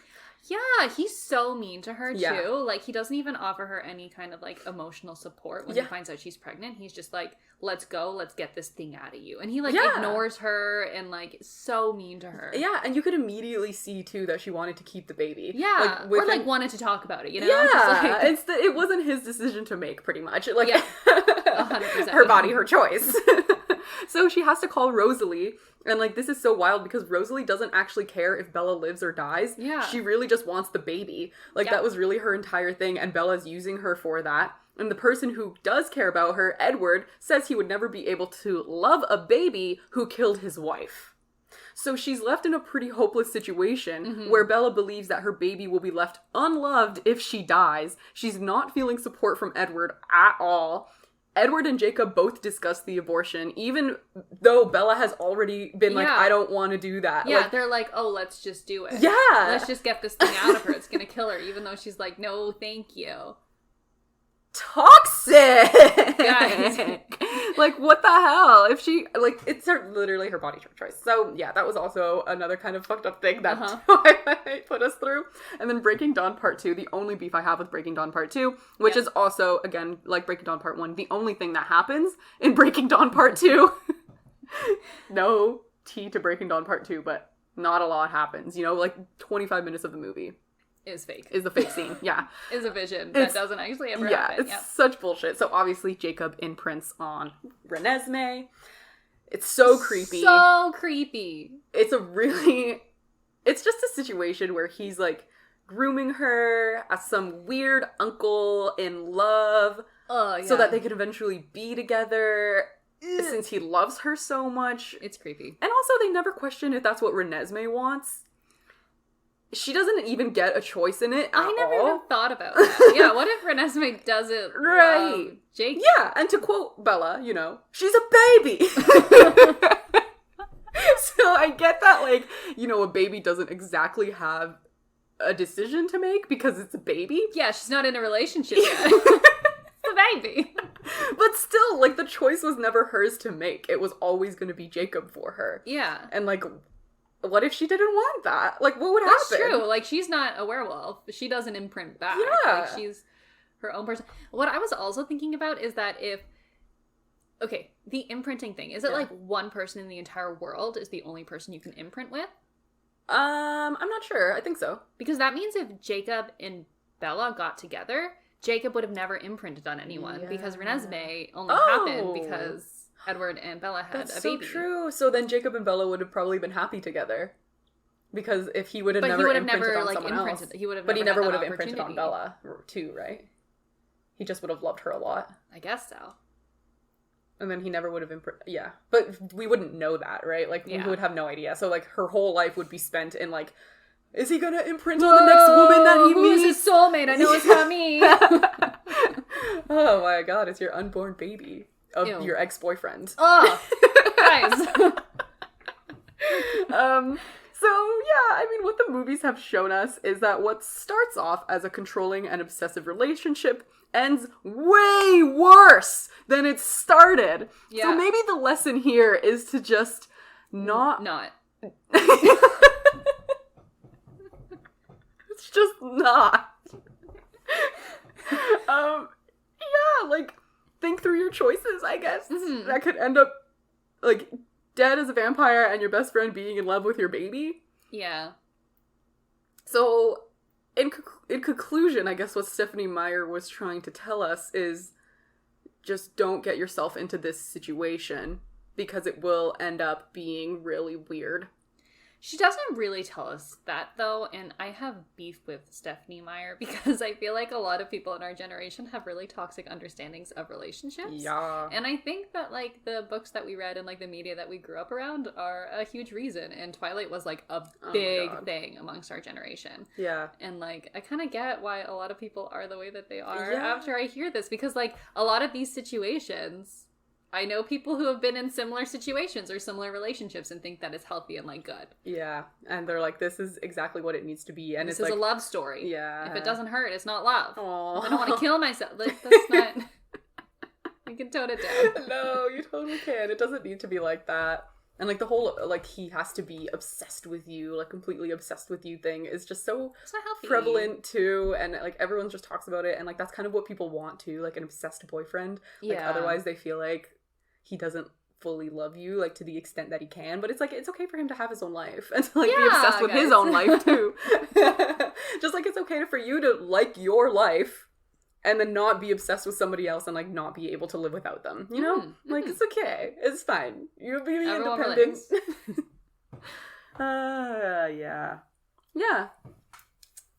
Yeah, he's so mean to her, too. Like, he doesn't even offer her any kind of, like, emotional support when he finds out she's pregnant. He's just like, let's go, let's get this thing out of you. And he, like, ignores her and, like, so mean to her. Yeah, and you could immediately see, too, that she wanted to keep the baby. Yeah, like, wanted to talk about it, you know? Yeah, just, like, it wasn't his decision to make, pretty much. Like, 100%. her body, her choice. So she has to call Rosalie. And, like, this is so wild because Rosalie doesn't actually care if Bella lives or dies. Yeah. She really just wants the baby. Like, that was really her entire thing, and Bella's using her for that. And the person who does care about her, Edward, says he would never be able to love a baby who killed his wife. So she's left in a pretty hopeless situation where Bella believes that her baby will be left unloved if she dies. She's not feeling support from Edward at all. Edward and Jacob both discuss the abortion, even though Bella has already been like, I don't want to do that. Yeah, like, they're like, oh, let's just do it. Yeah. Let's just get this thing out of her. It's going to kill her, even though she's like, no, thank you. Toxic! Guys. Like, what the hell? If she, like, it's literally her body choice. So, yeah, that was also another kind of fucked up thing that Twilight put us through. And then Breaking Dawn Part 2, the only beef I have with Breaking Dawn Part 2, which is also, again, like Breaking Dawn Part 1, the only thing that happens in Breaking Dawn Part 2. No tea to Breaking Dawn Part 2, but not a lot happens. You know, like, 25 minutes of the movie is fake. Is the fake scene, yeah. Is a vision that doesn't actually ever happen. Yeah, it's such bullshit. So obviously Jacob imprints on Renesmee. It's so creepy. So creepy. It's just a situation where he's like grooming her as some weird uncle in love so that they could eventually be together. Since he loves her so much. It's creepy. And also they never question if that's what Renesmee wants. She doesn't even get a choice in it at all. I never even thought about that. Yeah, what if Renesmee doesn't love Jake? Yeah, and to quote Bella, you know, she's a baby. So I get that, like, you know, a baby doesn't exactly have a decision to make because it's a baby. Yeah, she's not in a relationship yet. It's a baby. But still, like, the choice was never hers to make. It was always going to be Jacob for her. Yeah. And, like, what if she didn't want that? Like, what would happen? That's true. Like, she's not a werewolf. She doesn't imprint back. Yeah. Like, she's her own person. What I was also thinking about is that okay, the imprinting thing. Is it like one person in the entire world is the only person you can imprint with? I'm not sure. I think so. Because that means if Jacob and Bella got together, Jacob would have never imprinted on anyone because Renesmee only happened because Edward and Bella had a baby. That's so true. So then Jacob and Bella would have probably been happy together. Because if he would have never imprinted on someone else. But he never would have imprinted on Bella too, right? He just would have loved her a lot. I guess so. And then he never would have yeah. But we wouldn't know that, right? Like, we would have no idea. So, like, her whole life would be spent in, like, is he gonna imprint on the next woman that he meets? Who's his soulmate? I know it's not me. Oh my god, it's your unborn baby of your ex-boyfriend. Oh, guys. So, yeah, I mean, what the movies have shown us is that what starts off as a controlling and obsessive relationship ends way worse than it started. Yeah. So maybe the lesson here is to just not. It's just not. Yeah, like, think through your choices, I guess. Mm-hmm. That could end up, like, dead as a vampire and your best friend being in love with your baby. Yeah. So, in conclusion, I guess what Stephenie Meyer was trying to tell us is just don't get yourself into this situation because it will end up being really weird. She doesn't really tell us that, though, and I have beef with Stephenie Meyer because I feel like a lot of people in our generation have really toxic understandings of relationships. Yeah. And I think that, like, the books that we read and, like, the media that we grew up around are a huge reason, and Twilight was, like, a big thing amongst our generation. Yeah. And, like, I kind of get why a lot of people are the way that they are after I hear this, because, like, a lot of these situations... I know people who have been in similar situations or similar relationships and think that it's healthy and, like, good. Yeah. And they're like, this is exactly what it needs to be. And this it's is like, a love story. Yeah. If it doesn't hurt, it's not love. Aww. I don't want to kill myself. Like, that's not... You can tone it down. No, you totally can. It doesn't need to be like that. And, like, the whole, like, he has to be obsessed with you, like, completely obsessed with you thing is just so prevalent, too. And, like, everyone just talks about it. And, like, that's kind of what people want, too. Like, an obsessed boyfriend. Like, otherwise they feel like he doesn't fully love you, like, to the extent that he can. But it's, like, it's okay for him to have his own life. And to, like, be obsessed with his own life, too. Just like it's okay for you to like your life and then not be obsessed with somebody else and, like, not be able to live without them, you know? Like, it's okay. It's fine. You'll be independent. Yeah. Yeah.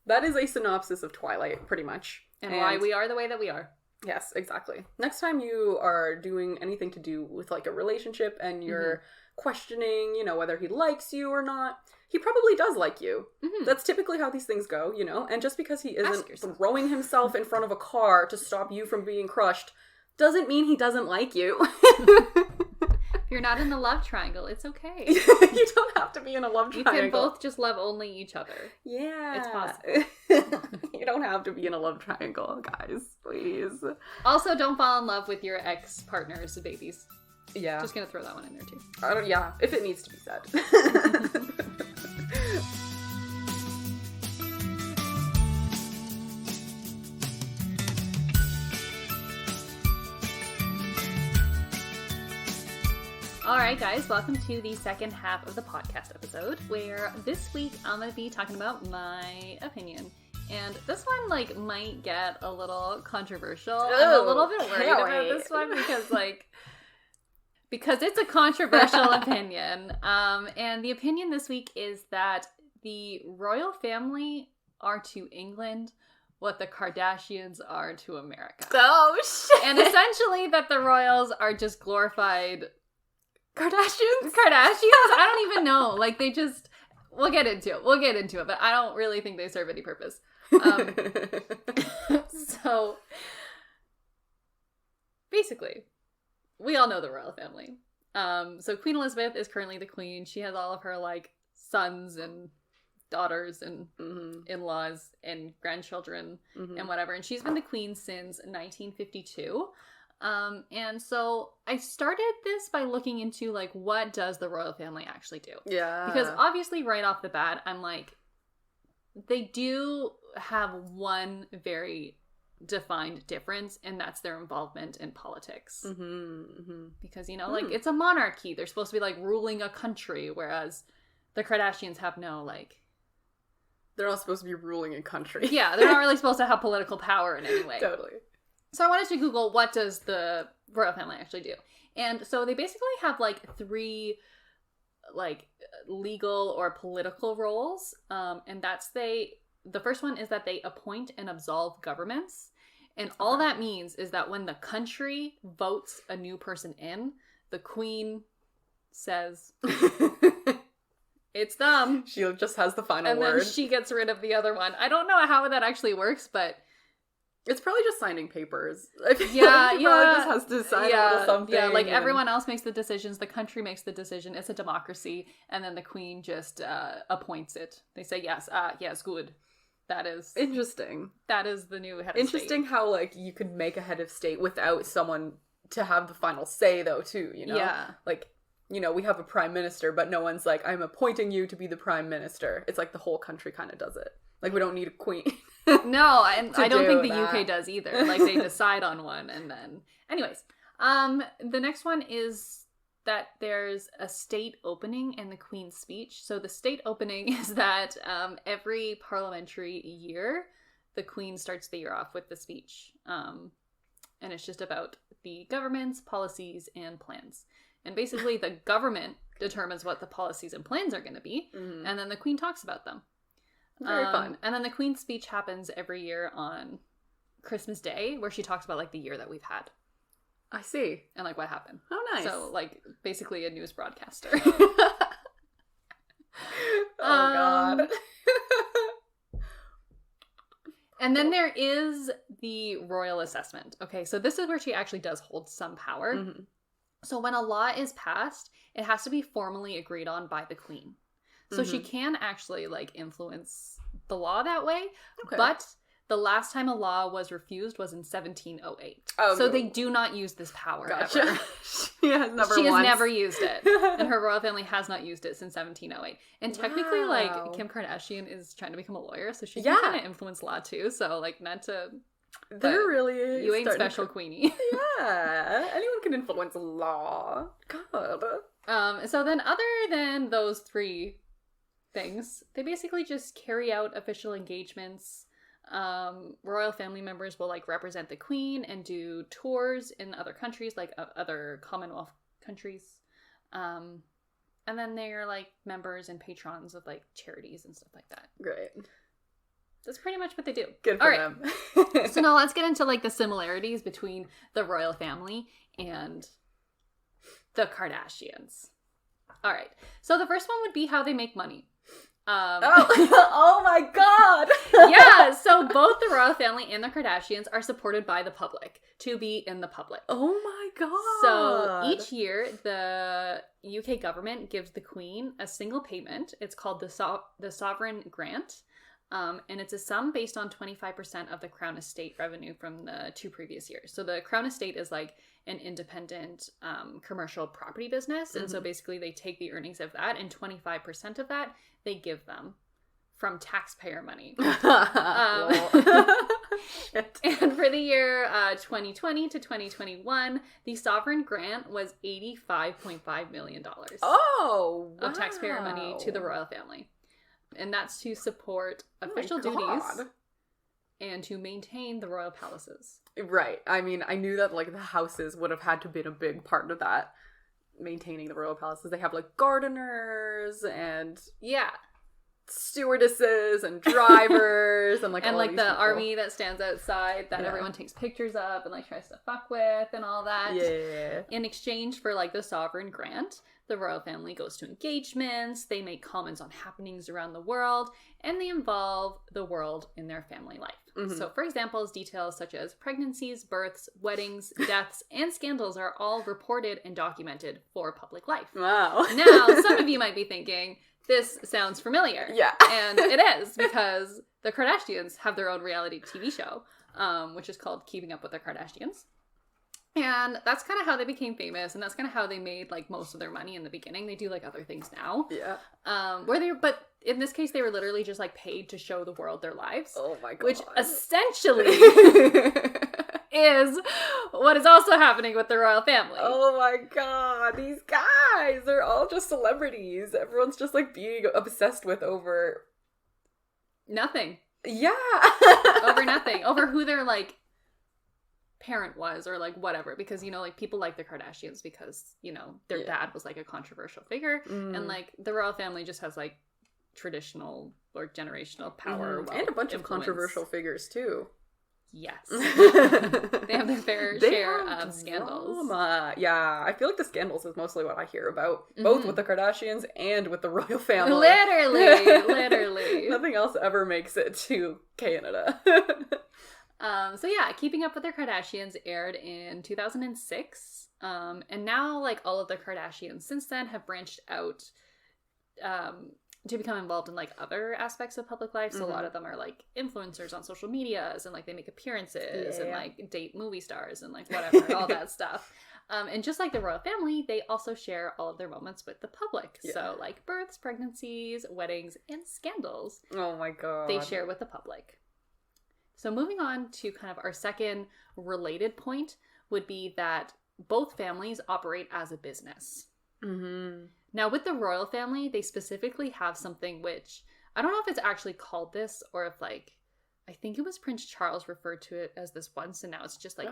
That is a synopsis of Twilight, pretty much. And why we are the way that we are. Yes, exactly. Next time you are doing anything to do with, like, a relationship and you're questioning, you know, whether he likes you or not, he probably does like you. That's typically how these things go, you know? And just because he isn't throwing himself in front of a car to stop you from being crushed doesn't mean he doesn't like you. If you're not in the love triangle, it's okay. You don't have to be in a love triangle. You can both just love only each other. Yeah. It's possible. You don't have to be in a love triangle, guys. Please. Also, don't fall in love with your ex-partner's babies. Yeah. Just gonna throw that one in there, too. Yeah, if it needs to be said. Alright guys, welcome to the second half of the podcast episode, where this week I'm going to be talking about my opinion. And this one, like, might get a little controversial. I'm a little bit worried about this one because it's a controversial opinion. And the opinion this week is that the royal family are to England what the Kardashians are to America. Oh, shit! And essentially that the royals are just glorified Kardashians? I don't even know. Like, they just... We'll get into it, but I don't really think they serve any purpose. So, basically, we all know the royal family. So Queen Elizabeth is currently the queen. She has all of her, like, sons and daughters and in-laws and grandchildren and whatever. And she's been the queen since 1952. And so I started this by looking into, like, what does the royal family actually do? Yeah. Because obviously right off the bat, I'm like, they do have one very defined difference, and that's their involvement in politics. Because, you know, like, it's a monarchy. They're supposed to be, like, ruling a country, whereas the Kardashians have no, like... They're not supposed to be ruling a country. Yeah, they're not really supposed to have political power in any way. Totally. So I wanted to Google, what does the royal family actually do? And so they basically have, like, 3, like, legal or political roles. And that's the first one is that they appoint and absolve governments. And all that means is that when the country votes a new person in, the queen says, it's them. She just has the final word. And then she gets rid of the other one. I don't know how that actually works, but... It's probably just signing papers. Yeah, she probably just has to sign a little something. Yeah, like, everyone else makes the decisions. The country makes the decision. It's a democracy. And then the queen just appoints it. They say, yes, good. That is... Interesting. That is the new head of state. Interesting how, like, you could make a head of state without someone to have the final say, though, too, you know? Yeah. Like, you know, we have a prime minister, but no one's like, I'm appointing you to be the prime minister. It's like the whole country kind of does it. Like, we don't need a queen. No, and I don't think the UK does either. Like, they decide on one, and then... Anyways, the next one is that there's a state opening and the Queen's speech. So the state opening is that every parliamentary year, the Queen starts the year off with the speech. And it's just about the government's policies and plans. And basically, the government determines what the policies and plans are going to be, and then the Queen talks about them. Very fun. And then the Queen's speech happens every year on Christmas Day, where she talks about, like, the year that we've had. I see. And, like, what happened. Oh, nice. So, like, basically a news broadcaster. Oh, God. And then there is the royal assessment. Okay, so this is where she actually does hold some power. So when a law is passed, it has to be formally agreed on by the Queen. So she can actually, like, influence the law that way. Okay. But the last time a law was refused was in 1708. Oh, so they do not use this power ever. She has never used it. And her royal family has not used it since 1708. And technically, like, Kim Kardashian is trying to become a lawyer, so she can kind of influence law too. So, like, not to... They're really... You ain't special, Queenie. Yeah. Anyone can influence law. God. So then other than those 3... things, they basically just carry out official engagements, Royal family members will like represent the Queen and do tours in other countries, like other Commonwealth countries. And then they're like members and patrons of like charities and stuff like that. Great. That's pretty much what they do. Good for them. So now let's get into like the similarities between the royal family and the Kardashians. All right. So the first one would be how they make money. Oh my god. Yeah, so both the royal family and the Kardashians are supported by the public to be in the public. Oh my god. So each year, the UK government gives the Queen a single payment. It's called the Sovereign Grant. And it's a sum based on 25% of the Crown Estate revenue from the 2 previous years. So the Crown Estate is like an independent commercial property business. And so basically they take the earnings of that, and 25% of that they give them from taxpayer money. And for the year 2020 to 2021, the Sovereign Grant was $85.5 million of taxpayer money to the royal family. And that's to support official duties and to maintain the royal palaces. Right. I mean, I knew that like the houses would have had to be a big part of that, maintaining the royal palaces. They have like gardeners and stewardesses and drivers and like and all like these the people. Army that stands outside that everyone takes pictures of and like tries to fuck with and all that. Yeah. In exchange for like the Sovereign Grant, the royal family goes to engagements, they make comments on happenings around the world, and they involve the world in their family life. So for examples, details such as pregnancies, births, weddings, deaths, and scandals are all reported and documented for public life. Wow. Now, some of you might be thinking, this sounds familiar. Yeah. And it is, because the Kardashians have their own reality TV show, which is called Keeping Up with the Kardashians. And that's kind of how they became famous, and that's kind of how they made like most of their money in the beginning. They do like other things now. Yeah. But in this case, they were literally just like paid to show the world their lives. Oh my god. Which essentially is what is also happening with the royal family. Oh my god, these guys, they're all just celebrities. Everyone's just like being obsessed with over nothing. Yeah. Over nothing. Over who their like parent was or like whatever, because you know like people like the Kardashians because you know their dad was like a controversial figure, and like the royal family just has like traditional or generational power and a bunch of influence. Controversial figures too. Yes. They have their fair share of scandals. Drama. Yeah, I feel like the scandals is mostly what I hear about, both with the Kardashians and with the royal family. Literally. Nothing else ever makes it to Canada. So yeah, Keeping Up with the Kardashians aired in 2006. And now like all of the Kardashians since then have branched out to become involved in like other aspects of public life. So a lot of them are like influencers on social medias, and like they make appearances and like date movie stars and like whatever, all that stuff. And just like the royal family, they also share all of their moments with the public. Yeah. So like births, pregnancies, weddings, and scandals. Oh my god. They share with the public. So moving on to kind of our second related point would be that both families operate as a business. Now, with the royal family, they specifically have something which, I don't know if it's actually called this, or if like, I think it was Prince Charles referred to it as this once, and now it's just like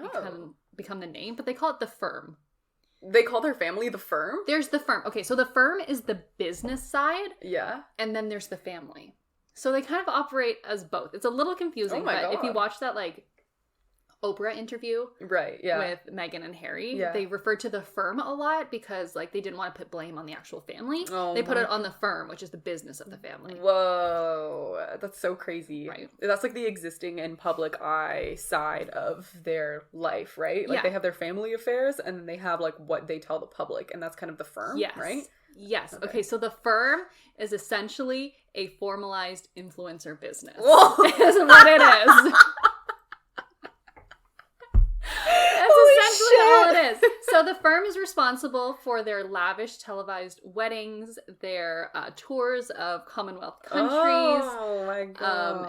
become the name, but they call it the firm. They call their family the firm? There's the firm. Okay, so the firm is the business side. Yeah. And then there's the family. So they kind of operate as both. It's a little confusing, but if you watch that like Oprah interview with Meghan and Harry, they referred to the firm a lot because like they didn't want to put blame on the actual family. They put it on the firm, which is the business of the family. Whoa, that's so crazy. Right. That's like the existing and public eye side of their life, right? Like they have their family affairs and then they have like what they tell the public, and that's kind of the firm, right? Yes. Okay, so the firm is essentially a formalized influencer business. Whoa. Is what it is. Essentially all it is. So the firm is responsible for their lavish televised weddings, their tours of Commonwealth countries,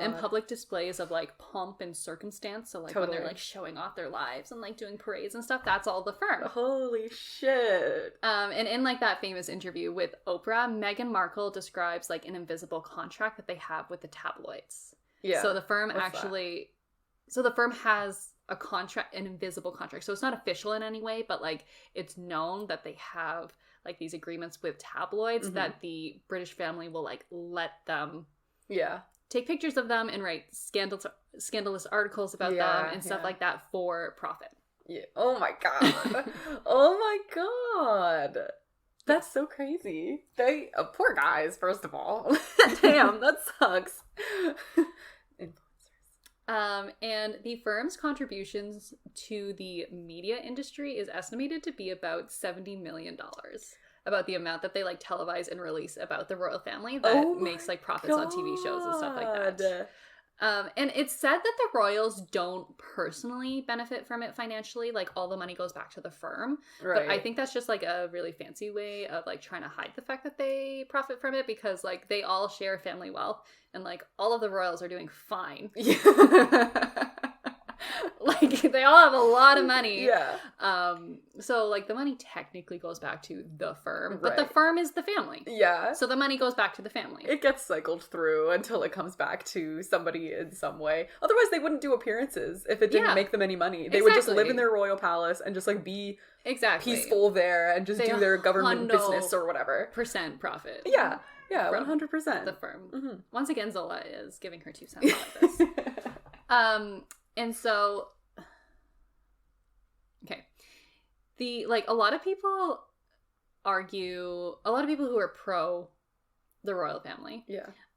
and public displays of like pomp and circumstance. So like when they're like showing off their lives and like doing parades and stuff, that's all the firm. Holy shit. And in like that famous interview with Oprah, Meghan Markle describes like an invisible contract that they have with the tabloids. Yeah. So the firm So the firm has a contract, an invisible contract. So it's not official in any way, but like it's known that they have like these agreements with tabloids that the British family will like let them take pictures of them and write scandalous articles about them and stuff like that for profit. Yeah. Oh my god. Oh my god. That's so crazy. They poor guys, first of all. Damn, that sucks. And the firm's contributions to the media industry is estimated to be about $70 million. About the amount that they like televise and release about the royal family that makes like profits on TV shows and stuff like that. And it's said that the royals don't personally benefit from it financially. Like all the money goes back to the firm. Right. But I think that's just like a really fancy way of like trying to hide the fact that they profit from it, because like they all share family wealth and like all of the royals are doing fine. Like they all have a lot of money. Yeah. So like the money technically goes back to the firm, but the firm is the family. Yeah. So the money goes back to the family. It gets cycled through until it comes back to somebody in some way. Otherwise they wouldn't do appearances if it didn't make them any money. They would just live in their royal palace and just like be peaceful there and just do their government business or whatever. % profit. Yeah. Yeah, 100%. The firm. Once again, Zola is giving her 2 cents out of this. And so, okay, a lot of people who are pro the royal family,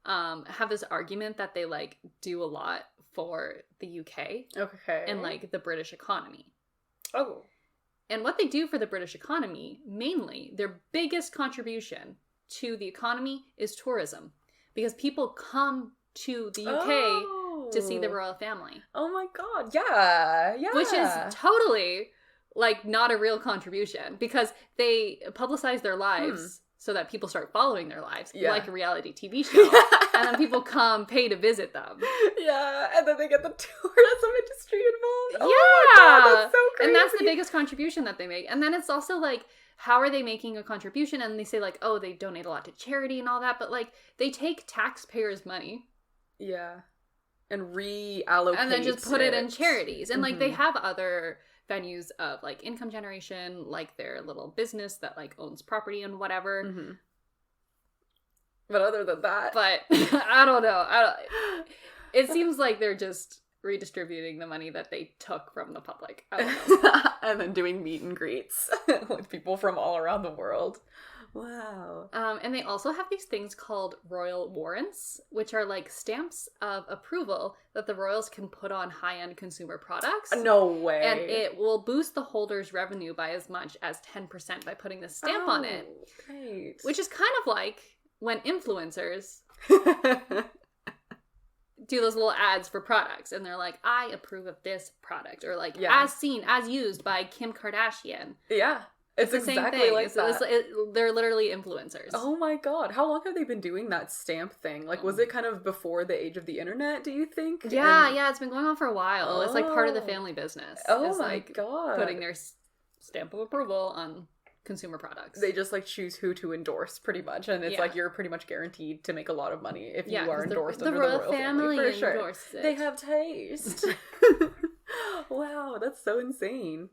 have this argument that they like do a lot for the UK, and like the British economy. Oh, and what they do for the British economy, mainly their biggest contribution to the economy is tourism, because people come to the UK to see the royal family. Oh my god, yeah. Which is totally, like, not a real contribution, because they publicize their lives so that people start following their lives, like a reality TV show, and then people pay to visit them. Yeah, and then they get the tourism industry involved. Oh my god, that's so crazy. And that's the biggest contribution that they make. And then it's also, like, how are they making a contribution? And they say, like, oh, they donate a lot to charity and all that, but, like, they take taxpayers' money. Yeah. And reallocate and then just put it in charities. And like they have other venues of like income generation, like their little business that like owns property and whatever. But other than that, I don't know. It seems like they're just redistributing the money that they took from the public. I don't know. And then doing meet and greets with people from all around the world. Wow. And they also have these things called royal warrants, which are like stamps of approval that the royals can put on high-end consumer products. No way. And it will boost the holder's revenue by as much as 10% by putting this stamp on it. Great. Which is kind of like when influencers do those little ads for products, and they're like, I approve of this product, or like, as seen, as used by Kim Kardashian. Yeah. It's the exactly same thing. Like that. They're literally influencers. Oh my god. How long have they been doing that stamp thing? Like, was it kind of before the age of the internet, do you think? Yeah, it's been going on for a while. It's like part of the family business. Oh it's my like god. Putting their stamp of approval on consumer products. They just like choose who to endorse pretty much, and it's like you're pretty much guaranteed to make a lot of money if you are endorsed under the royal family. For sure. It. They have taste. Wow, that's so insane.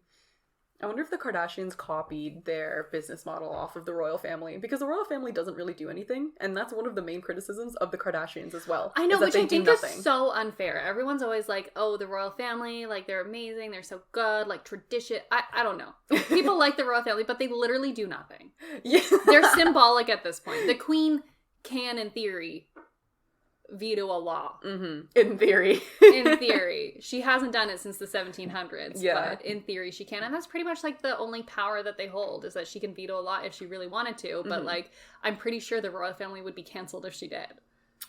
I wonder if the Kardashians copied their business model off of the royal family, because the royal family doesn't really do anything, and that's one of the main criticisms of the Kardashians as well. I know, which I think is so unfair. Everyone's always like, oh, the royal family, like, they're amazing, they're so good, like, tradition. I don't know. People like the royal family, but they literally do nothing. Yeah. They're symbolic at this point. The queen can, in theory, veto a law. In theory. In theory. She hasn't done it since the 1700s, but in theory she can. And that's pretty much like the only power that they hold, is that she can veto a law if she really wanted to. But like, I'm pretty sure the royal family would be canceled if she did.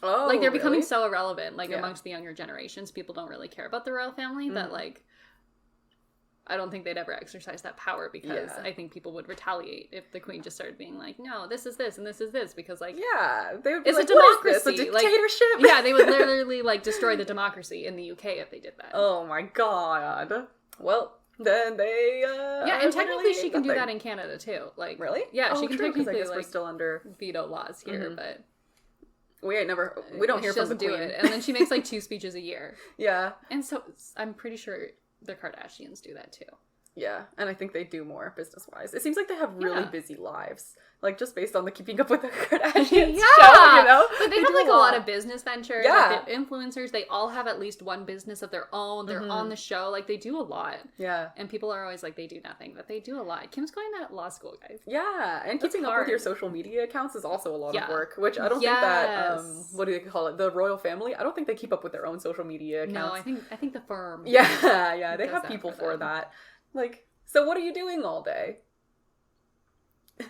Oh, like, they're becoming so irrelevant, like, amongst the younger generations. People don't really care about the royal family, that like, I don't think they'd ever exercise that power, because I think people would retaliate if the queen just started being like, no, this is this and this is this, because like, they would be it's like, a democracy. What is this, a dictatorship? Like, they would literally like destroy the democracy in the UK if they did that. Oh my god. Well, then they and technically she can do that in Canada too. Like, really? Yeah, she can technically I guess like, we're still under veto laws here, but We don't hear from the queen. She doesn't do it. And then she makes like 2 speeches a year. Yeah. And so I'm pretty sure the Kardashians do that too. Yeah, and I think they do more business-wise. It seems like they have really busy lives. Like, just based on the Keeping Up with the Kardashians show, you know? But they have, like, a lot of business ventures. Yeah. Like, the influencers, they all have at least one business of their own. They're on the show. Like, they do a lot. Yeah. And people are always like, they do nothing. But they do a lot. Kim's going to law school, guys. Yeah, and keeping up with your social media accounts is also a lot of work, which I don't think that, what do they call it, the royal family? I don't think they keep up with their own social media accounts. No, I think the firm. Yeah, they have people for that. Like... So what are you doing all day? I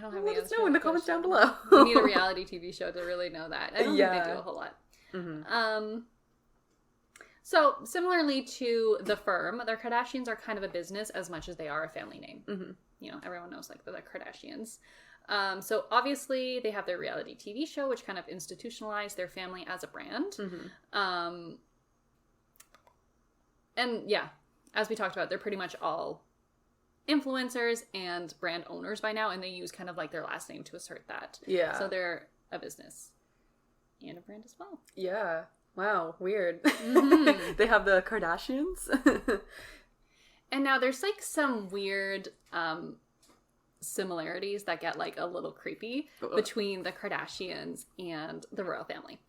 don't have Let us know in the comments down below. We need a reality TV show to really know that. I don't think they do a whole lot. Mm-hmm. So similarly to the firm, the Kardashians are kind of a business as much as they are a family name. Mm-hmm. You know, everyone knows like the Kardashians. So obviously they have their reality TV show, which kind of institutionalized their family as a brand. Mm-hmm. And yeah. As we talked about, they're pretty much all influencers and brand owners by now, and they use kind of like their last name to assert that. Yeah. So they're a business and a brand as well. Yeah. Wow. Weird. Mm-hmm. They have the Kardashians. And now there's like some weird similarities that get like a little creepy between the Kardashians and the royal family.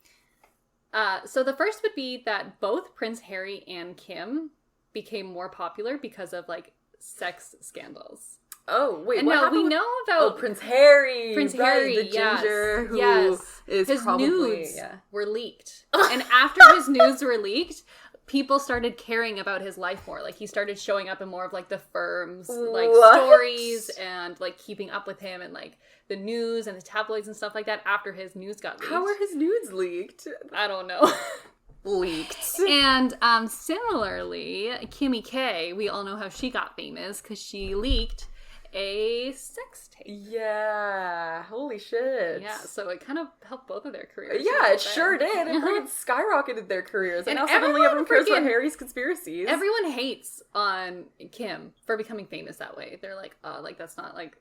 So the first would be that both Prince Harry and Kim became more popular because of like sex scandals. Oh wait, and now we know about Prince Harry. Prince Harry, the ginger who is his probably, nudes were leaked, and after his nudes were leaked, people started caring about his life more. Like he started showing up in more of like the firm's like stories and like keeping up with him and like the news and the tabloids and stuff like that. After his nudes got leaked, how were his nudes leaked? I don't know. Leaked. And similarly, Kimmy K, we all know how she got famous because she leaked a sex tape. Yeah, holy shit. Yeah, so it kind of helped both of their careers. Yeah, it sure did. It skyrocketed their careers. And now suddenly everyone cares about Harry's conspiracies. Everyone hates on Kim for becoming famous that way. They're like, oh, like that's not like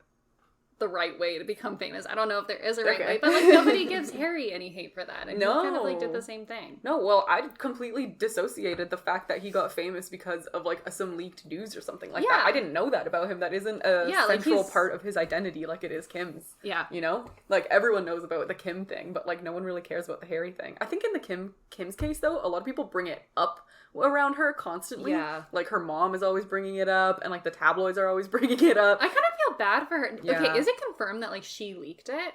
the right way to become famous. I don't know if there is a right way, but like nobody gives Harry any hate for that. And he kind of like did the same thing. No, well, I completely dissociated the fact that he got famous because of like some leaked news or something like that. I didn't know that about him. That isn't a central part of his identity like it is Kim's. Yeah. You know? Like everyone knows about the Kim thing, but like no one really cares about the Harry thing. I think in the Kim's case though, a lot of people bring it up around her constantly. Yeah. Like her mom is always bringing it up and like the tabloids are always bringing it up. I kind of feel bad for her. Yeah. Okay, is it confirmed that like she leaked it?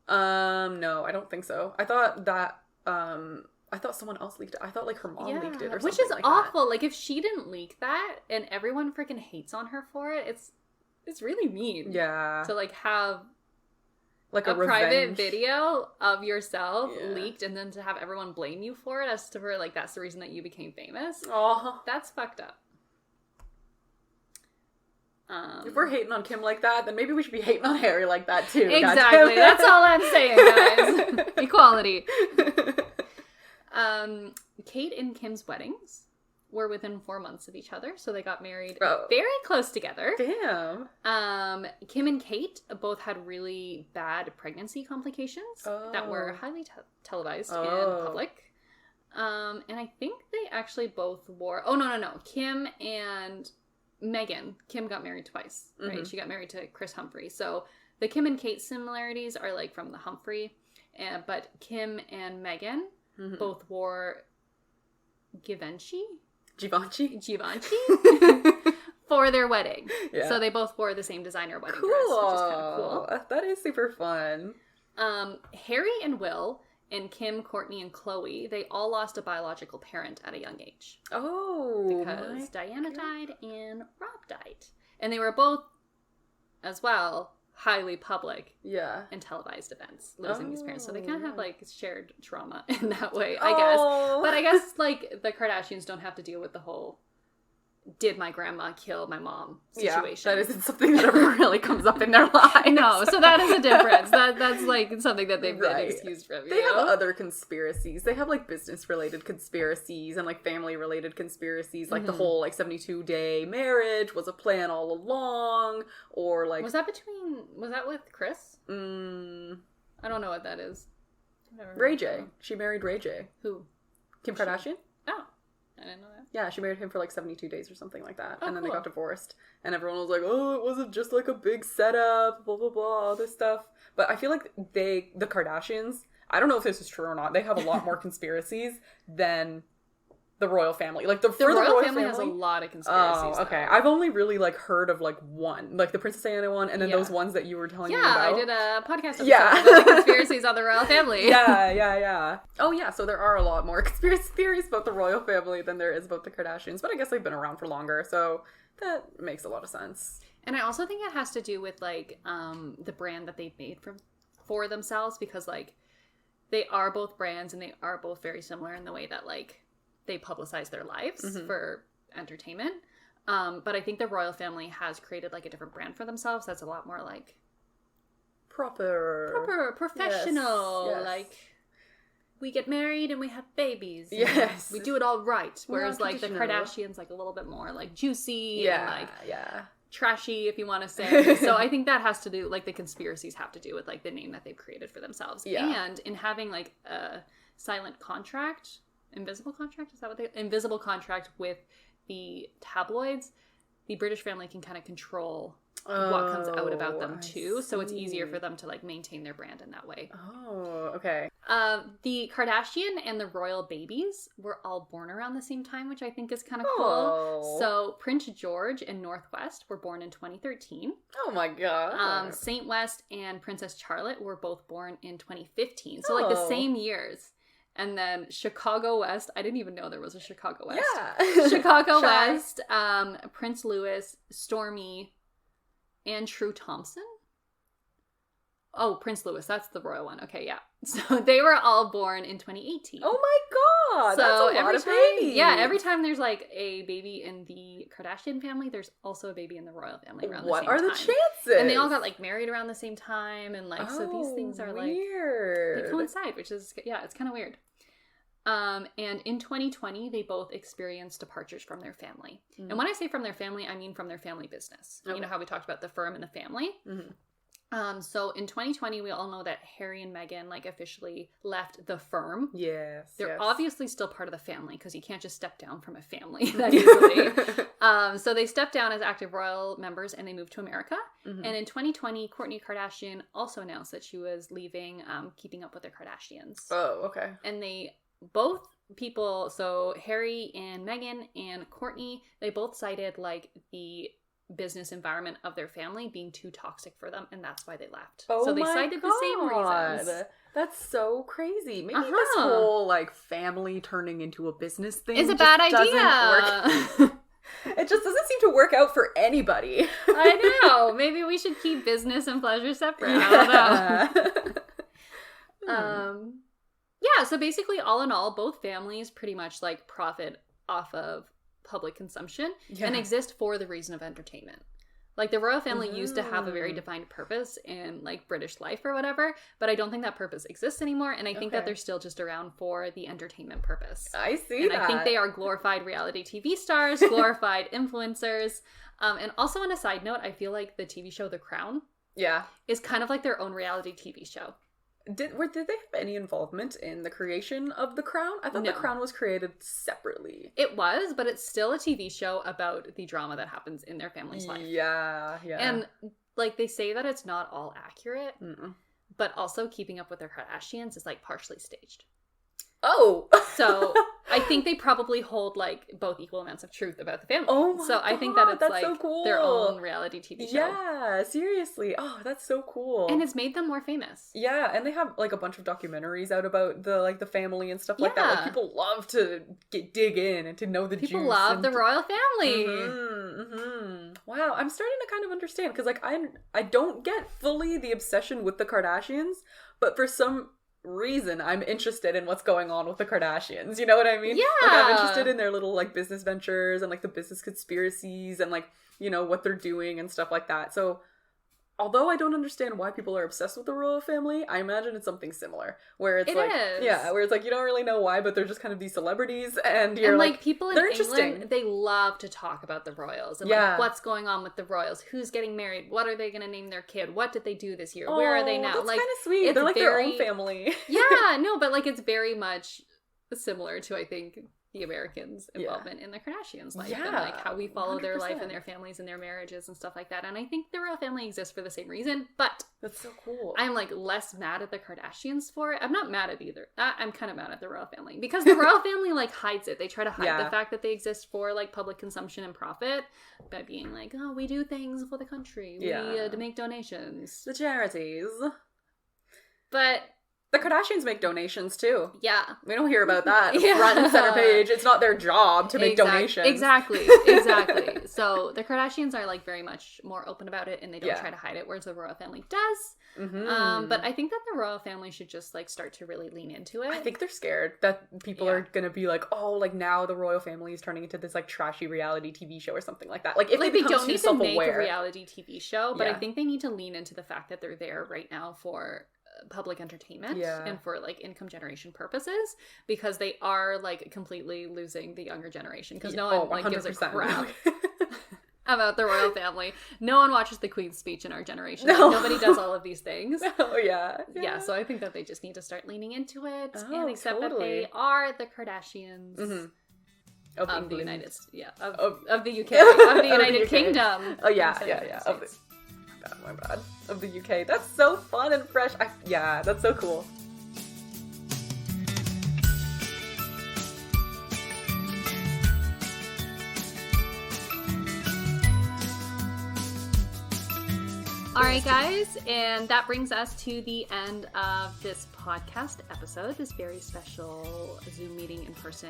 No, I don't think so. I thought that I thought someone else leaked it. I thought like her mom leaked it or something. Which is like awful. That. Like if she didn't leak that and everyone freaking hates on her for it, it's really mean. Yeah. To like have like a private video of yourself leaked and then to have everyone blame you for it as to where like that's the reason that you became famous. Oh, that's fucked up. If we're hating on Kim like that, then maybe we should be hating on Harry like that too. Exactly. That's all I'm saying, guys. Equality. Kate and Kim's weddings were within 4 months of each other, so they got married very close together. Damn. Kim and Kate both had really bad pregnancy complications that were highly televised in public. And I think they actually both wore... Oh, no. Kim and Meghan. Kim got married twice, right? Mm-hmm. She got married to Chris Humphrey. So the Kim and Kate similarities are like from the Humphrey, but Kim and Meghan both wore Givenchy for their wedding. Yeah. So they both wore the same designer wedding dress, which is kind of cool. That is super fun. Harry and Will and Kim, Courtney, and Khloe, they all lost a biological parent at a young age. Oh, because Diana died and Rob died. And they were both, as well, highly public and televised events, losing these parents. So they kind of have, like, shared trauma in that way, I guess. But I guess, like, the Kardashians don't have to deal with the whole... did my grandma kill my mom situation. Yeah, that isn't something that ever really comes up in their lives. No, so that is a difference. That's like something that they've been excused from. They have other conspiracies. They have like business-related conspiracies and like family-related conspiracies. Like the whole like 72-day marriage was a plan all along, or like... Was that with Chris? I don't know what that is. Ray J. She married Ray J. Who? Kim Kardashian? Oh. I didn't know that. Yeah, she married him for like 72 days or something like that. Oh, and then cool. they got divorced. And everyone was like, oh, it wasn't just like a big setup, blah, blah, blah, all this stuff. But I feel like the Kardashians, I don't know if this is true or not, they have a lot more conspiracies than the royal family. Like the royal family has a lot of conspiracies. Oh, okay. Though. I've only really like heard of like one, like the Princess Diana one, and then those ones that you were telling me about. Yeah, I did a podcast episode about the conspiracies on the royal family. Yeah. Oh yeah, so there are a lot more conspiracy theories about the royal family than there is about the Kardashians, but I guess they've been around for longer, so that makes a lot of sense. And I also think it has to do with like the brand that they've made for themselves, because like they are both brands and they are both very similar in the way that like they publicize their lives for entertainment. But I think the royal family has created like a different brand for themselves that's a lot more like proper, professional. Yes. Like we get married and we have babies. Yes. We do it all right. Whereas like the Kardashians like a little bit more like juicy and like trashy, if you want to say. So I think that has to do, like the conspiracies have to do with like the name that they've created for themselves. Yeah. And in having like a silent contract, invisible contract with the tabloids, the British family can kind of control what comes out about them too. So it's easier for them to like maintain their brand in that way. Oh, okay. The Kardashian and the royal babies were all born around the same time, which I think is kind of cool. So Prince George and Northwest were born in 2013. Oh my god. Saint West and Princess Charlotte were both born in 2015. So like the same years. And then Chicago West, I didn't even know there was a Chicago West. Yeah. Chicago West, Prince Louis, Stormy, and True Thompson. Oh, Prince Louis, that's the royal one. Okay, yeah. So they were all born in 2018. Oh my god, that's a lot of babies. Yeah, every time there's like a baby in the Kardashian family, there's also a baby in the royal family around the same time. What are the chances? And they all got like married around the same time, and like so these things are weird. Like they coincide, which is it's kind of weird. And in 2020, they both experienced departures from their family. And when I say from their family, I mean from their family business. Okay. You know how we talked about the firm and the family? Mm-hmm. So in 2020, we all know that Harry and Meghan like officially left the firm. Yes. They're obviously still part of the family because you can't just step down from a family that easily. So they stepped down as active royal members and they moved to America. Mm-hmm. And in 2020, Courtney Kardashian also announced that she was leaving Keeping Up with the Kardashians. Oh, okay. And both people, so Harry and Meghan and Courtney, they both cited like the business environment of their family being too toxic for them, and that's why they left. So they cited the same reasons. That's so crazy. Maybe this whole like family turning into a business thing is a bad idea. It just doesn't seem to work out for anybody. I know. Maybe we should keep business and pleasure separate. I don't know. Yeah, so basically, all in all, both families pretty much like profit off of public consumption and exist for the reason of entertainment. Like the royal family used to have a very defined purpose in like British life or whatever, but I don't think that purpose exists anymore, and I think that they're still just around for the entertainment purpose. I see that. I think they are glorified reality TV stars, glorified influencers, and also on a side note, I feel like the TV show The Crown is kind of like their own reality TV show. Did they have any involvement in the creation of The Crown? I thought The Crown was created separately. It was, but it's still a TV show about the drama that happens in their family's life. Yeah. And, like, they say that it's not all accurate, but also Keeping Up with the Kardashians is, like, partially staged. Oh! So, I think they probably hold, like, both equal amounts of truth about the family. Oh my So, I think that it's, like, so cool. their own reality TV show. Yeah, seriously. Oh, that's so cool. And it's made them more famous. Yeah, and they have, like, a bunch of documentaries out about the family and stuff like that. Like, people love to dig in and to know the juice. People love the royal family. Wow, I'm starting to kind of understand, because, like, I don't get fully the obsession with the Kardashians, but for some reason I'm interested in what's going on with the Kardashians, you know what I mean? Yeah, like I'm interested in their little like business ventures and like the business conspiracies and like, you know, what they're doing and stuff like that. So although I don't understand why people are obsessed with the royal family, I imagine it's something similar. Where it's where it's like you don't really know why, but they're just kind of these celebrities, and you're like people in England, they love to talk about the royals and like what's going on with the royals, who's getting married, what are they going to name their kid, what did they do this year, where are they now? That's like kind of sweet. They're like their own family. Yeah, no, but like it's very much similar to I think the Americans' involvement in the Kardashians' life and like how we follow 100%. Their life and their families and their marriages and stuff like that. And I think the royal family exists for the same reason, but that's so cool. I'm like less mad at the Kardashians for it. I'm not mad at either. I'm kind of mad at the royal family because the royal family like hides it. They try to hide the fact that they exist for like public consumption and profit by being like, oh, we do things for the country. We make donations. The charities. But the Kardashians make donations too. Yeah. We don't hear about that front and center page. It's not their job to make donations. Exactly. So the Kardashians are like very much more open about it and they don't try to hide it, whereas the royal family does. Mm-hmm. But I think that the royal family should just like start to really lean into it. I think they're scared that people are going to be like, oh, like now the royal family is turning into this like trashy reality TV show or something like that. Like if they don't need to make a self-aware. reality TV show, but I think they need to lean into the fact that they're there right now for public entertainment and for like income generation purposes because they are like completely losing the younger generation because no one like gives a crap about the royal family. No one watches the Queen's speech in our generation. Like, nobody does all of these things. So I think that they just need to start leaning into it and accept that they are the Kardashians of the United of the UK of the United Kingdom. My bad. Of the UK. That's so fun and fresh. That's so cool. Alright guys, and that brings us to the end of this podcast episode, this very special Zoom meeting in person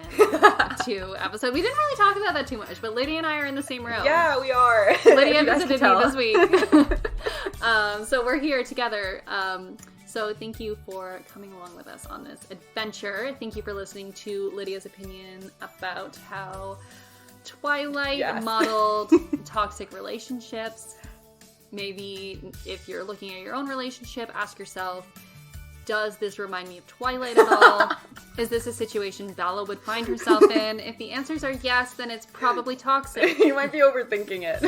2 episode. We didn't really talk about that too much, but Lydia and I are in the same room. Yeah, we are. Lydia visited me this week. So we're here together. So thank you for coming along with us on this adventure. Thank you for listening to Lydia's opinion about how Twilight modeled toxic relationships. Maybe if you're looking at your own relationship, ask yourself, does this remind me of Twilight at all? Is this a situation Bella would find herself in? If the answers are yes, then it's probably toxic. You might be overthinking it.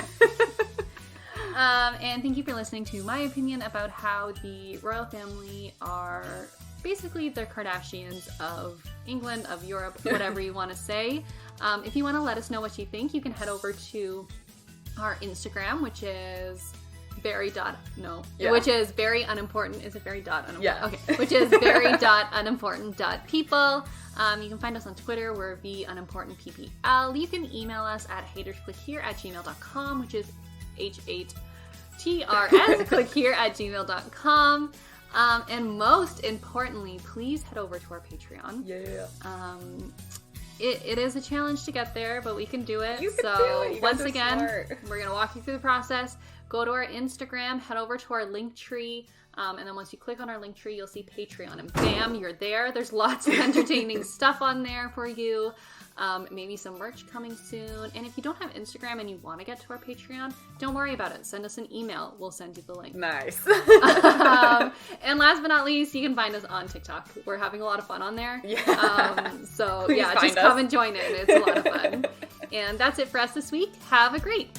And thank you for listening to my opinion about how the royal family are basically the Kardashians of England, of Europe, whatever you want to say. If you want to let us know what you think, you can head over to our Instagram, which is which is very unimportant. Is it very unimportant? Yeah. Okay. Which is very.unimportant.people. You can find us on Twitter. We're VUnimportantPPL. You can email us at hatersclickhere@gmail.com, which is HATRS clickhere@gmail.com. And most importantly, please head over to our Patreon. Yeah. It is a challenge to get there, but we can do it. You can do it. You once again, we're going to walk you through the process. Go to our Instagram, head over to our link tree, and then once you click on our link tree, you'll see Patreon, and bam, you're there. There's lots of entertaining stuff on there for you. Maybe some merch coming soon. And if you don't have Instagram and you want to get to our Patreon, don't worry about it. Send us an email. We'll send you the link. Nice. And last but not least, you can find us on TikTok. We're having a lot of fun on there. Please just come and join in. It's a lot of fun. And that's it for us this week. Have a great